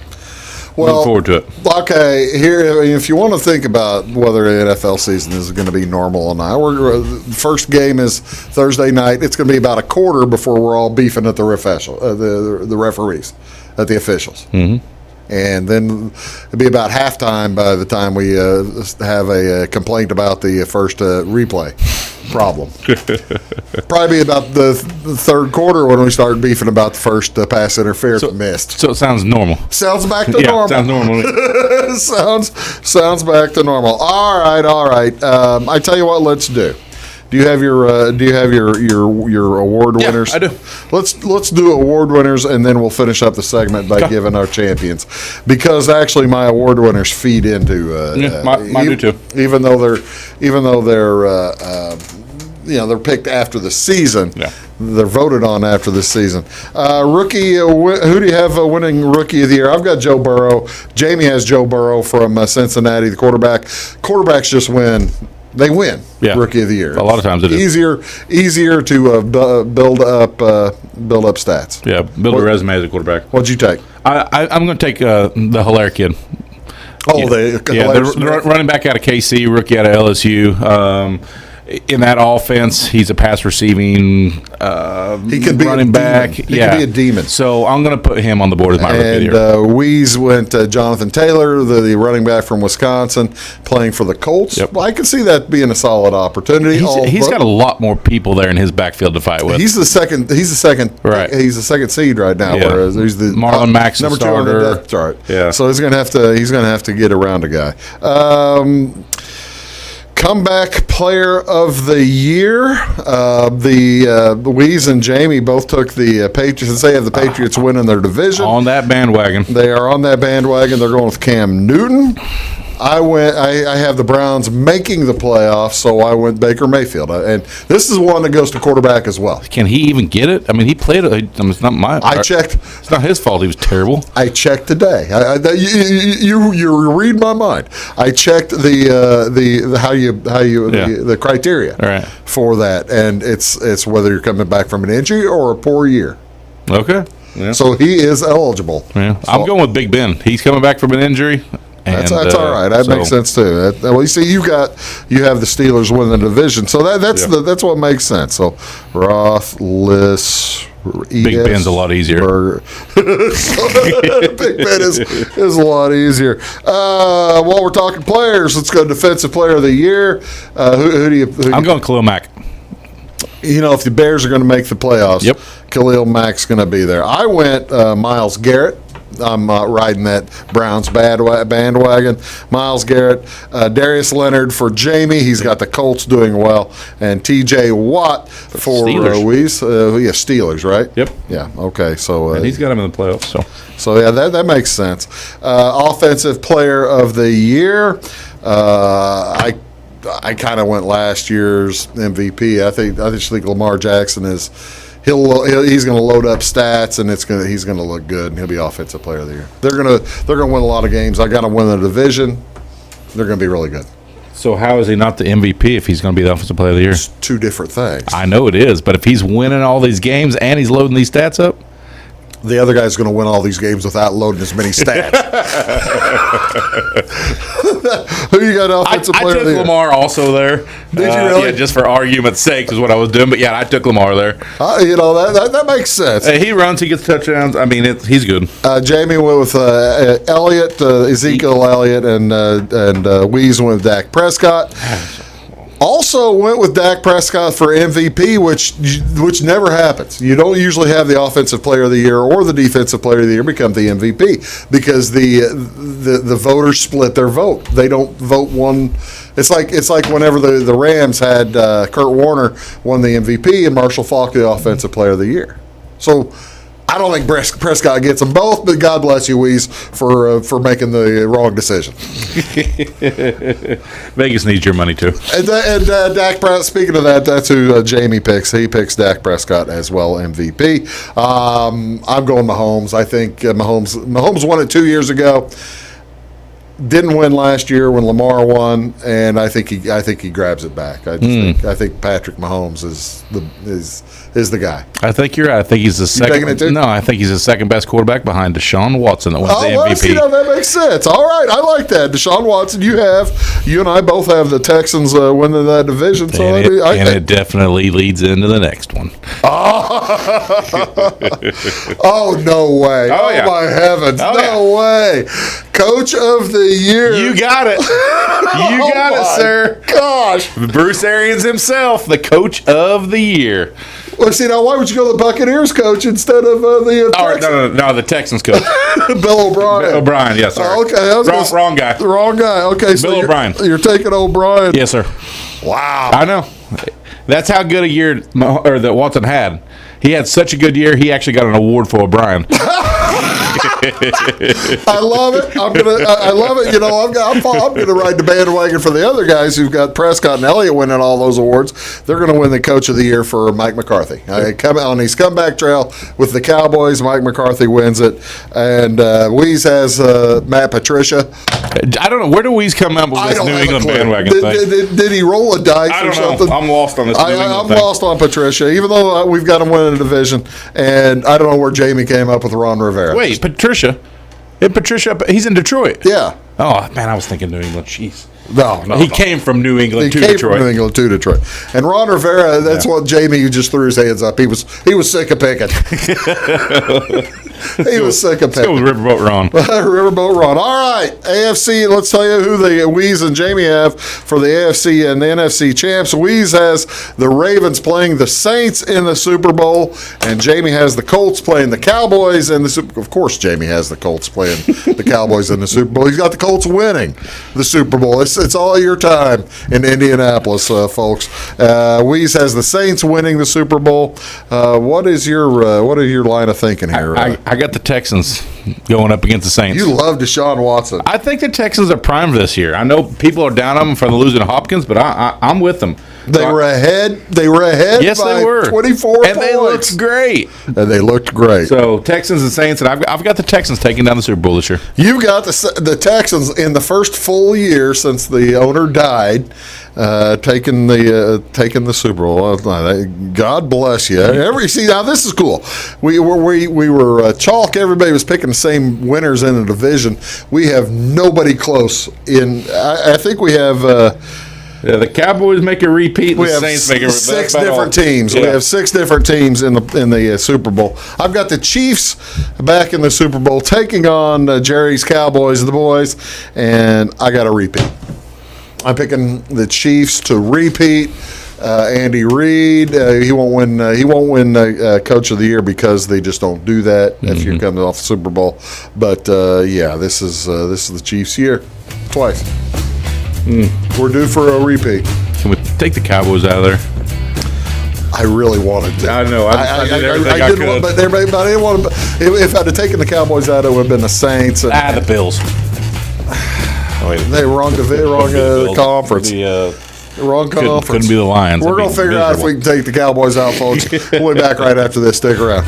looking forward to it. Okay, here, if you want to think about whether the NFL season is going to be normal or not, the first game is Thursday night. It's going to be about a quarter before we're all beefing at the referees, at the officials. Mm-hmm. And then it'll be about halftime by the time we have a complaint about the first replay problem. Probably be about the third quarter when we start beefing about the first pass interference missed. So it sounds normal. Sounds back to normal. Sounds normal. sounds back to normal. All right. I tell you what, let's do. Do you have your award winners? I do. Let's do award winners, and then we'll finish up the segment by giving our champions, because actually my award winners feed into mine do too. Even though they're picked after the season. Yeah. They're voted on after the season. Rookie, who do you have winning Rookie of the Year? I've got Joe Burrow. Jamie has Joe Burrow from Cincinnati, the quarterback. Quarterbacks just win. They win Rookie of the Year. A lot of times it is easier to build up stats. Yeah, build a resume as a quarterback. What'd you take? I'm going to take the Hilaire kid. Oh, the running back out of KC, rookie out of LSU. In that offense, he's a pass receiving he can be running back. He can be a demon. So I'm going to put him on the board as my rookie of the year. And Weeze went Jonathan Taylor, the running back from Wisconsin, playing for the Colts. Yep. Well, I can see that being a solid opportunity. He's got a lot more people there in his backfield to fight with. He's the second. Right. He's the second seed right now. Yeah. Whereas he's the Marlon Mack's number starter. 200. That's right. Yeah. So he's going to have to get around a guy. Comeback player of the year. Weeze and Jamie both took the Patriots. They have the Patriots winning their division. On that bandwagon. They are on that bandwagon. They're going with Cam Newton. I have the Browns making the playoffs, so I went Baker Mayfield. And this is one that goes to quarterback as well. Can he even get it? I mean, he played it. It's not my. I checked. It's not his fault. He was terrible. I checked today. You read my mind. I checked the criteria for that, and it's whether you're coming back from an injury or a poor year. Okay. Yeah. So he is eligible. Yeah. I'm going with Big Ben. He's coming back from an injury. That's all right. That makes sense too. Well, you see, you have the Steelers winning the division, so that's what makes sense. So Roth, Big Ben's a lot easier. Big Ben is a lot easier. While we're talking players, let's go defensive player of the year. Who do you? I'm going Khalil Mack. If the Bears are going to make the playoffs, Khalil Mack's going to be there. I went Myles Garrett. I'm riding that Browns bandwagon. Myles Garrett, Darius Leonard for Jamie. He's got the Colts doing well, and T.J. Watt for Weeze. Steelers, right? Yep. Yeah. Okay. So and he's got him in the playoffs. So yeah, that makes sense. Offensive player of the year. I kind of went last year's MVP. I think Lamar Jackson is. He's going to load up stats, and he's going to look good, and he'll be offensive player of the year. They're going to win a lot of games. I got to win the division. They're going to be really good. So how is he not the MVP if he's going to be the offensive player of the year? It's two different things. I know it is, but if he's winning all these games and he's loading these stats up, the other guy's going to win all these games without loading as many stats. Who you got offensive player of the year? I took Lamar also there. Did you really? Yeah, just for argument's sake is what I was doing. But, yeah, I took Lamar there. That makes sense. He runs, he gets touchdowns. I mean, he's good. Jamie went with Elliott, Ezekiel Elliott, and Weeze went with Dak Prescott. Also went with Dak Prescott for MVP, which never happens. You don't usually have the offensive player of the year or the defensive player of the year become the MVP because the voters split their vote. They don't vote one. It's like whenever the Rams had Kurt Warner won the MVP and Marshall Faulk the offensive player of the year. So I don't think Prescott gets them both, but God bless you, Weeze, for making the wrong decision. Vegas needs your money too. And Dak Prescott. Speaking of that, that's who Jamie picks. He picks Dak Prescott as well, MVP. I'm going Mahomes. I think Mahomes won it 2 years ago. Didn't win last year when Lamar won, and I think he grabs it back. I think Patrick Mahomes is the guy. I think you're right. I think he's the second. You taking it too? No, I think he's the second best quarterback behind Deshaun Watson that wins the MVP. See, that makes sense. All right, I like that. Deshaun Watson, you and I both have the Texans winning that division. So it definitely leads into the next one. Oh no way! Oh, yeah. My heavens! No way! Coach of the year. You got it. You got it, sir. Gosh. Bruce Arians himself, the coach of the year. Well, see, now why would you go to the Buccaneers coach instead of the Texans? No, the Texans coach. Bill O'Brien. Bill O'Brien, yes, sir. Okay. Wrong guy. The wrong guy. Okay, so Bill O'Brien. You're taking O'Brien. Yes, sir. Wow. I know. That's how good a year that Watson had. He had such a good year, he actually got an award for O'Brien. I love it. I love it. I'm gonna ride the bandwagon for the other guys who've got Prescott and Elliott winning all those awards. They're gonna win the Coach of the Year for Mike McCarthy. On his comeback trail with the Cowboys, Mike McCarthy wins it, and Weeze has Matt Patricia. I don't know where do Weeze come up with this New England bandwagon thing. Did he roll a dice or something? I'm lost on this. I'm lost on Patricia, even though we've got him winning the division, and I don't know where Jamie came up with Ron Rivera. Wait, Patricia, he's in Detroit. Yeah. Oh man, I was thinking New England. Jeez. No. He came from New England to Detroit. From New England to Detroit. And Ron Rivera, that's what Jamie just threw his hands up. He was sick of picking. He was sick of Let's go with Riverboat Ron. Riverboat Ron. All right, AFC. Let's tell you who the Weeze and Jamie have for the AFC and the NFC champs. Weeze has the Ravens playing the Saints in the Super Bowl, and Jamie has the Colts playing the Cowboys in the Super Bowl. Of course, Jamie has the Colts playing the Cowboys in the Super Bowl. He's got the Colts winning the Super Bowl. It's all your time in Indianapolis, folks. Weeze has the Saints winning the Super Bowl. What is your line of thinking here? I got the Texans going up against the Saints. You love Deshaun Watson. I think the Texans are primed this year. I know people are down on them for the losing Hopkins, but I'm with them. They were ahead. Yes, they were 24 and points. They looked great. And they looked great. So Texans and Saints, and I've got the Texans taking down the Super Bowl this year. You've got the Texans in the first full year since the owner died, taking the Super Bowl. God bless you. See, now this is cool. We were chalk. Everybody was picking the same winners in the division. We have nobody close in. I think we have. The Cowboys make a repeat. And the Saints make a repeat. Six different teams. Yeah. We have 6 different teams in the Super Bowl. I've got the Chiefs back in the Super Bowl taking on Jerry's Cowboys, the boys, and I got a repeat. I'm picking the Chiefs to repeat. Andy Reid, he won't win. He won't win Coach of the Year because they just don't do that if you're coming off the Super Bowl. But this is the Chiefs' year, twice. We're due for a repeat. Can we take the Cowboys out of there? I really wanted to. I know. I did everything I could. But I didn't want to. If I'd have taken the Cowboys out, it would have been the Saints. And, the Bills. They were wrong conference. Wrong conference. Couldn't be the Lions. We're going to figure out if we can take the Cowboys out, folks. We'll be back right after this. Stick around.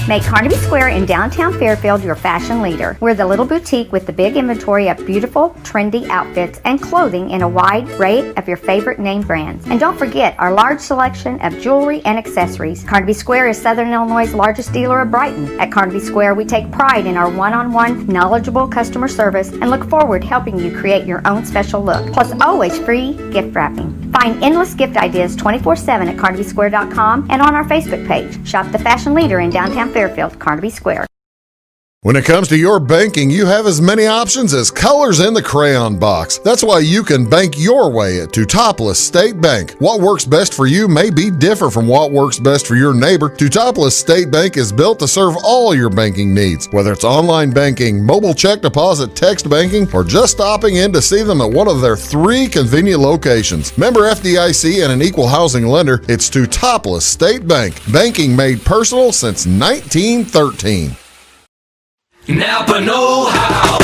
Make Carnaby Square in downtown Fairfield your fashion leader. We're the little boutique with the big inventory of beautiful, trendy outfits and clothing in a wide array of your favorite name brands. And don't forget our large selection of jewelry and accessories. Carnaby Square is Southern Illinois' largest dealer of Brighton. At Carnaby Square, we take pride in our one-on-one, knowledgeable customer service and look forward to helping you create your own special look. Plus, always free gift wrapping. Find endless gift ideas 24/7 at CarnabySquare.com and on our Facebook page. Shop the fashion leader in downtown Fairfield, Carnaby Square. When it comes to your banking, you have as many options as colors in the crayon box. That's why you can bank your way at Teutopolis State Bank. What works best for you may be different from what works best for your neighbor. Teutopolis State Bank is built to serve all your banking needs, whether it's online banking, mobile check deposit, text banking, or just stopping in to see them at one of their 3 convenient locations. Member FDIC and an equal housing lender, it's Teutopolis State Bank. Banking made personal since 1913. Napa know-how.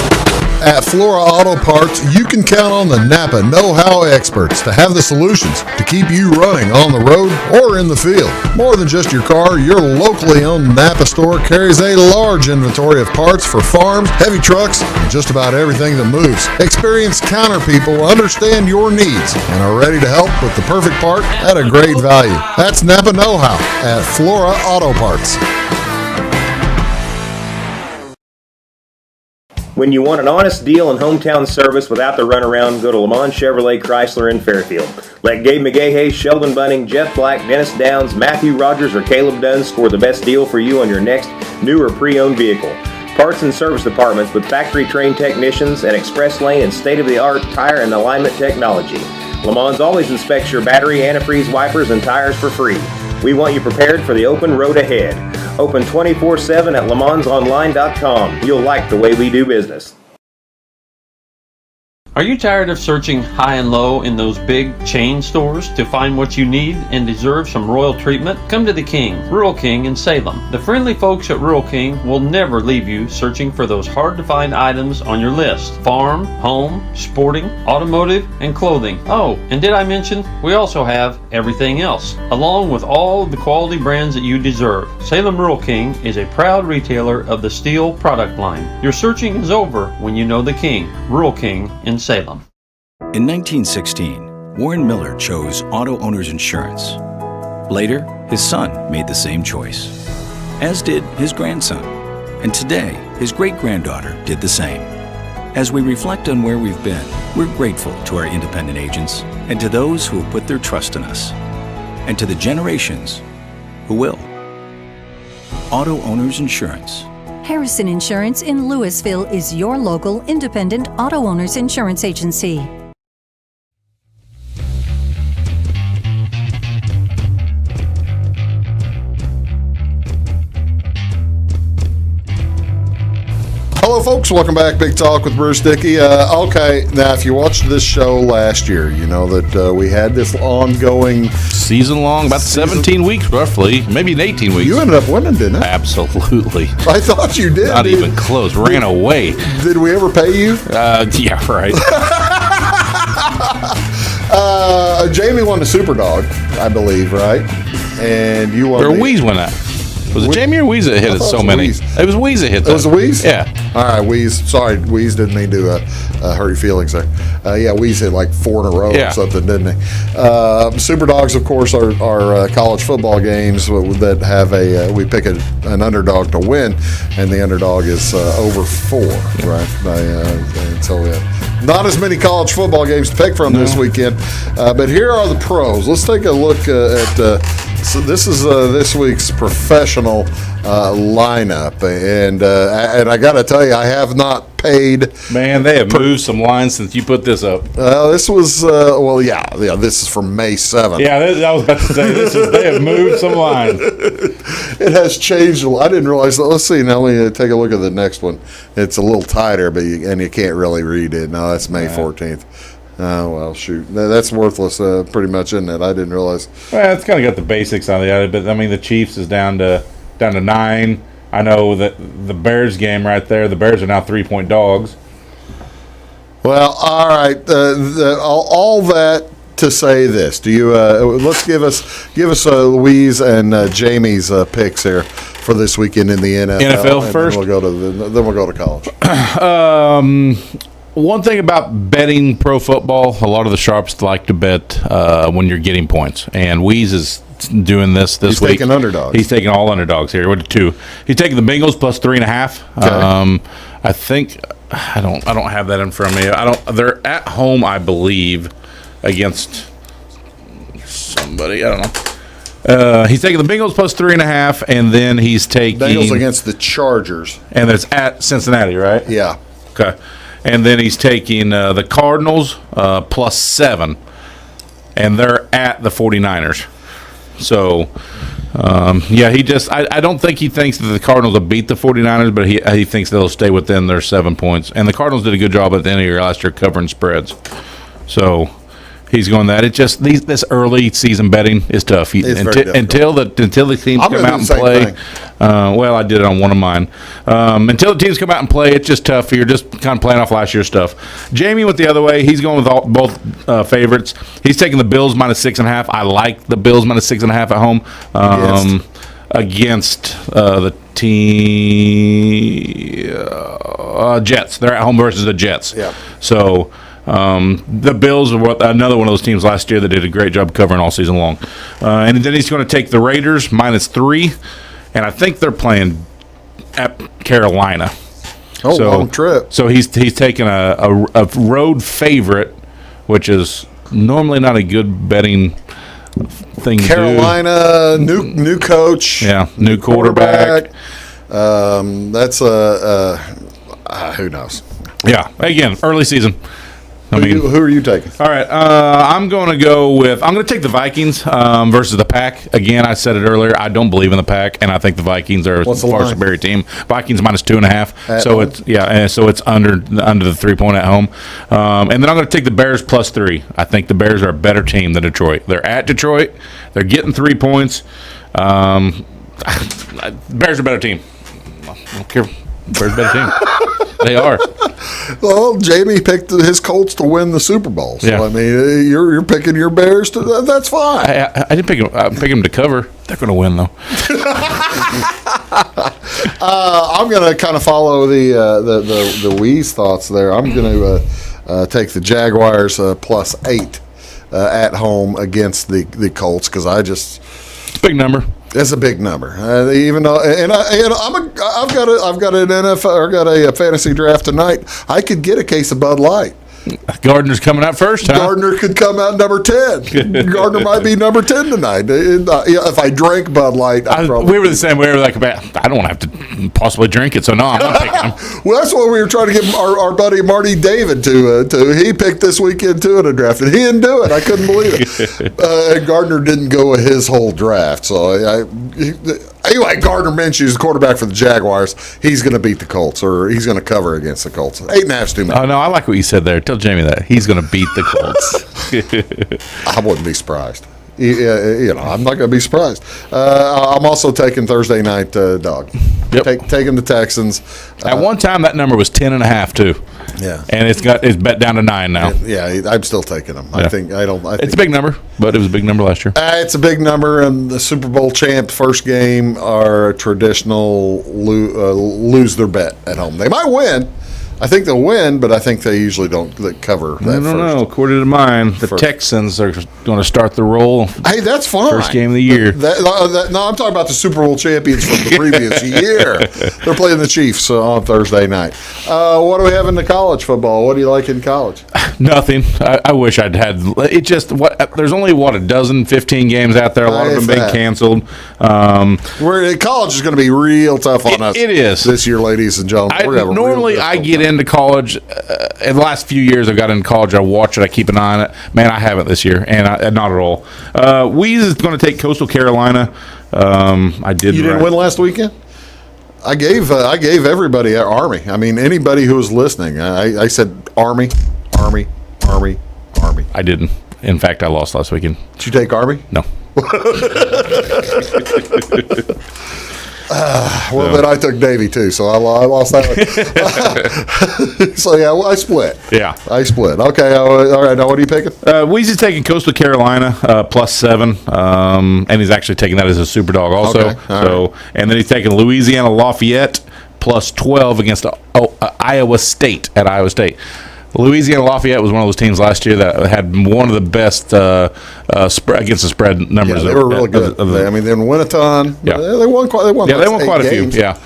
At Flora Auto Parts, you can count on the Napa know-how experts to have the solutions to keep you running on the road or in the field. More than just your car, your locally owned Napa store carries a large inventory of parts for farms, heavy trucks, and just about everything that moves. Experienced counter people understand your needs and are ready to help with the perfect part at a great value. That's Napa know-how at Flora Auto Parts. When you want an honest deal and hometown service without the runaround, go to Lamont Chevrolet Chrysler in Fairfield. Let Gabe McGahey, Sheldon Bunning, Jeff Black, Dennis Downs, Matthew Rogers, or Caleb Dunn score the best deal for you on your next new or pre-owned vehicle. Parts and service departments with factory-trained technicians and express lane and state-of-the-art tire and alignment technology. Lamont's always inspects your battery, antifreeze, wipers, and tires for free. We want you prepared for the open road ahead. Open 24/7 at LaMonsOnline.com. You'll like the way we do business. Are you tired of searching high and low in those big chain stores to find what you need and deserve some royal treatment? Come to the King, Rural King in Salem. The friendly folks at Rural King will never leave you searching for those hard to find items on your list. Farm, home, sporting, automotive, and clothing. Oh, and did I mention we also have everything else, along with all of the quality brands that you deserve. Salem Rural King is a proud retailer of the steel product line. Your searching is over when you know the King, Rural King in Salem. In 1916, Warren Miller chose Auto Owners Insurance. Later, his son made the same choice, as did his grandson. And today, his great-granddaughter did the same. As we reflect on where we've been, we're grateful to our independent agents and to those who have put their trust in us, and to the generations who will. Auto Owners Insurance. Harrison Insurance in Louisville is your local independent auto owners insurance agency. Hello, folks. Welcome back. Big Talk with Bruce Dickey. Okay, now if you watched this show last year, you know that we had this ongoing season long, about 17 weeks roughly, maybe 18 weeks. You ended up winning, didn't you? Absolutely. I thought you did. Not even close. Ran away. Did we ever pay you? Yeah, right. Jamie won the Super Dog, I believe, right? And you won. Or Weeze won that. Was it Jamie or Weeze that hit it so many? Weeze. It was Weeze that hit that. It was a Weeze? Yeah. All right, Weeze. Sorry, Weeze didn't mean to hurt your feelings there. Yeah, Weeze hit like 4 in a row or something, didn't he? Super Dogs, of course, are college football games that have we pick an underdog to win, and the underdog is over 4, right? And so not as many college football games to pick from this weekend. But here are the pros. Let's take a look at so this is this week's professional lineup, and I got to tell you, I have not paid. Man, they have moved some lines since you put this up. This was this is from May 7th. Yeah, I was about to say they have moved some lines. It has changed. I didn't realize that. Let's see. Now let me take a look at the next one. It's a little tighter, but you can't really read it. No, that's May 14th. Oh, well, shoot. That's worthless pretty much, isn't it? I didn't realize. Well, it's kind of got the basics on the other, but, I mean, the Chiefs is down to 9. I know that the Bears game right there, the Bears are now 3-point dogs. Well, all right. All that to say this. Do you let's give us Louise and Jamie's picks here for this weekend in the NFL. NFL first? Then we'll go to college. One thing about betting pro football, a lot of the sharps like to bet when you're getting points. And Weeze is doing this week. He's taking underdogs. He's taking all underdogs here. What 2? He's taking the Bengals plus 3.5. Okay. I think I don't have that in front of me. They're at home, I believe, against somebody. I don't know. He's taking the Bengals plus 3.5, and then he's taking Bengals against the Chargers, and it's at Cincinnati, right? Yeah. Okay. And then he's taking the Cardinals plus 7, and they're at the 49ers. So, I don't think he thinks that the Cardinals will beat the 49ers, but he thinks they'll stay within their 7 points. And the Cardinals did a good job at the end of the year last year covering spreads. So he's going that. It just this early season betting is tough. Until the teams come out and play. I did it on one of mine. Until the teams come out and play, it's just tough. You're just kind of playing off last year's stuff. Jamie went the other way. He's going with both favorites. He's taking the Bills minus 6.5. I like the Bills minus 6.5 at home against the Jets. They're at home versus the Jets. Yeah. So. The Bills were another one of those teams last year that did a great job covering all season long. And then he's going to take the Raiders minus 3, and I think they're playing at Carolina. Long trip. So he's taking a road favorite, which is normally not a good betting thing Carolina, to do. New coach. Yeah, new quarterback. That's who knows? Yeah, again, early season. Who are you taking? All right, I'm going to take the Vikings versus the Pack. Again, I said it earlier. I don't believe in the Pack, and I think the Vikings are a far superior team. Vikings minus 2.5. So it's under the 3-point at home. And then I'm going to take the Bears plus 3. I think the Bears are a better team than Detroit. They're at Detroit. They're getting 3 points. Bears are a better team. I don't care. Bears are a better team. They are. Well, Jamie picked his Colts to win the Super Bowl. So, I mean, you're picking your Bears to. That's fine. I didn't pick them. I picked them to cover. They're going to win, though. I'm going to kind of follow the Weeze thoughts there. I'm going to take the Jaguars plus 8 at home against the Colts because big number. It's a big number, even though, I've got an NFL, or got a fantasy draft tonight. I could get a case of Bud Light Gardner's coming out first, huh? Gardner could come out number 10. Gardner might be number 10 tonight. If I drank Bud Light, we were the same way. We were like, I don't have to possibly drink it, so no, I'm not picking him. Well, that's what we were trying to get our buddy Marty David to. He picked this weekend, too, in a draft, and he didn't do it. I couldn't believe it. And Gardner didn't go with his whole draft. So, anyway, Gardner Minshew's the quarterback for the Jaguars. He's going to beat the Colts, or he's going to cover against the Colts. 8.5's too many. Oh, no, I like what you said there. Tell Jamie that. He's going to beat the Colts. I wouldn't be surprised. I'm not going to be surprised. I'm also taking Thursday night dog. Yep. Taking the Texans. At one time, that number was 10.5 too. Yeah, and it's bet down to 9 now. Yeah, I'm still taking them. Yeah. I think it's a big number, but it was a big number last year. It's a big number, and the Super Bowl champ first game are traditional lose their bet at home. They might win. I think they'll win, but I think they usually don't cover that. I don't know. According to mine, the Texans are going to start the roll. Hey, that's fine. First game of the year. No, I'm talking about the Super Bowl champions from the previous year. They're playing the Chiefs on Thursday night. What do we have in the college football? What do you like in college? Nothing. I wish I'd had it. There's only a dozen, 15 games out there. A lot of them being canceled. College is going to be real tough on us. It is this year, ladies and gentlemen. Normally, I get into college. In the last few years, I've got into college. I watch it. I keep an eye on it. Man, I haven't this year, and not at all. Weeze is going to take Coastal Carolina. You didn't win last weekend. I gave everybody Army. I mean, anybody who was listening, I said Army. I didn't. In fact, I lost last weekend. Did you take Army? No. Then I took Navy too, so I lost that one. So yeah, I split. Yeah, I split. Okay, all right. Now what are you picking? Weezy's taking Coastal Carolina +7, and he's actually taking that as a super dog also. Okay, right. And then he's taking Louisiana Lafayette +12 against Iowa State at Iowa State. Louisiana Lafayette was one of those teams last year that had one of the best spread against the spread numbers. Yeah, they were really good. They didn't win a ton. Yeah, they won quite. They won quite a few. Yeah.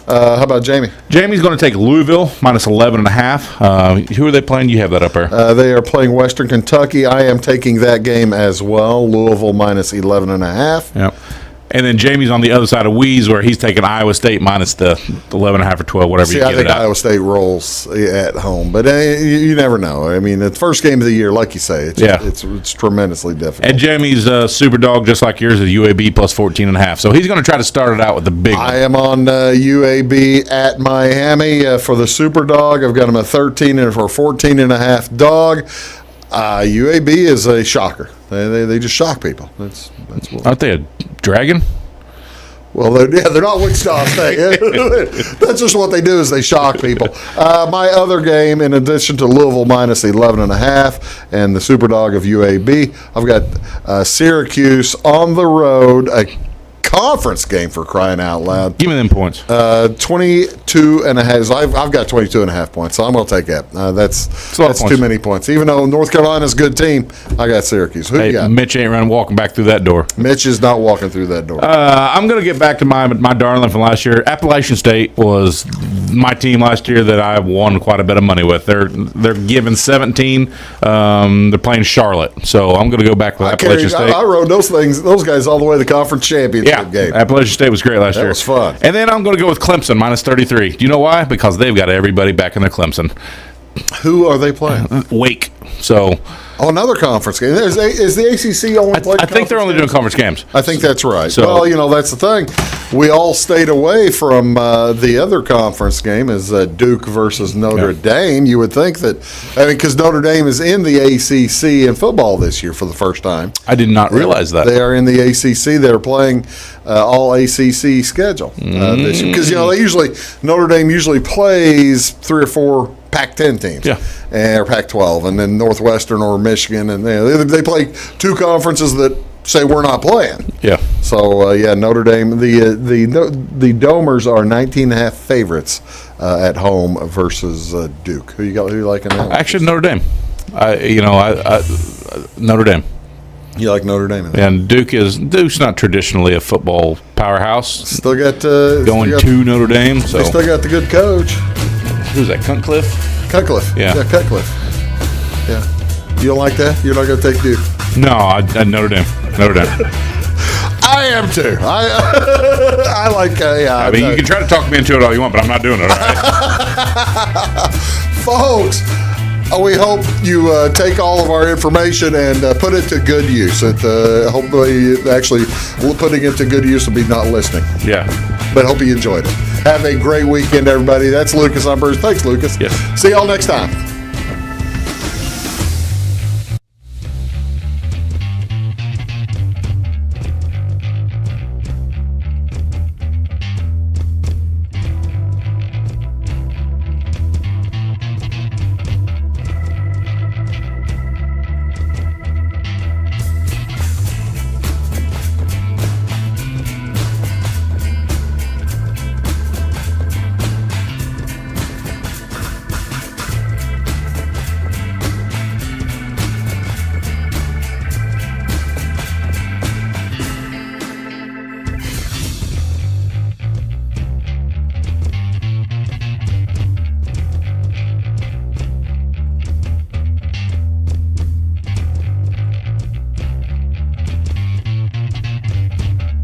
How about Jamie? Jamie's going to take Louisville -11.5. Who are they playing? You have that up there. They are playing Western Kentucky. I am taking that game as well. Louisville -11.5. Yep. And then Jamie's on the other side of Weeze, where he's taking Iowa State minus the 11.5 or 12, whatever you get it at. I think Iowa State rolls at home, but you never know. I mean, the first game of the year, like you say, it's tremendously difficult. And Jamie's super dog, just like yours, is UAB +14.5. So he's going to try to start it out with the big one. I am on UAB at Miami for the super dog. I've got him a 13 and for 14.5 dog. UAB is a shocker. They just shock people. That's what. Aren't they a dragon? Well, they're not Wichita State. That's just what they do is they shock people. My other game, in addition to Louisville -11.5 and the Superdog of UAB, I've got Syracuse on the road, a conference game for crying out loud. Give me them points. 22.5. I've got 22.5 points, so I'm going to take that. That's too many points. Even though North Carolina's a good team, I got Syracuse. Who you got? Mitch ain't walking back through that door. Mitch is not walking through that door. I'm going to get back to my darling from last year. Appalachian State was my team last year that I won quite a bit of money with. They're giving 17. They're playing Charlotte, so I'm going to go back with Appalachian State. I rode those guys all the way to the conference championship game. Appalachian State was great last year. That was fun. And then I'm going to go with Clemson -33. Do you know why? Because they've got everybody back in their Clemson. Who are they playing? Wake. So. Oh, another conference game. Is the ACC only playing? I think they're only doing conference games. I think that's right. So, well, that's the thing. We all stayed away from the other conference game is Duke versus Notre Dame. You would think that, because Notre Dame is in the ACC in football this year for the first time. I did not realize that. They are in the ACC. They're playing all ACC schedule this year. Because, Notre Dame usually plays 3 or 4 Pac-10 teams, or Pac-12, and then Northwestern or Michigan, and they play 2 conferences that say we're not playing. Yeah. So Notre Dame, the Domers are 19.5 favorites at home versus Duke. Who you like in that one? Actually, Notre Dame. Notre Dame. You like Notre Dame? And Duke's not traditionally a football powerhouse. Still got going to Notre Dame. So they still got the good coach. Who's that? Cutcliffe? Cutcliffe. Yeah. Cutcliffe. Yeah. You don't like that? You're not going to take Duke? No, I Notre Dame. Notre Dame. I am too. I like. I mean, you can try to talk me into it all you want, but I'm not doing it. All right? Folks, we hope you take all of our information and put it to good use. Hopefully, actually putting it to good use will be not listening. Yeah. But hope you enjoyed it. Have a great weekend, everybody. That's Lucas. I'm Bruce. Thanks, Lucas. Yes. See y'all next time.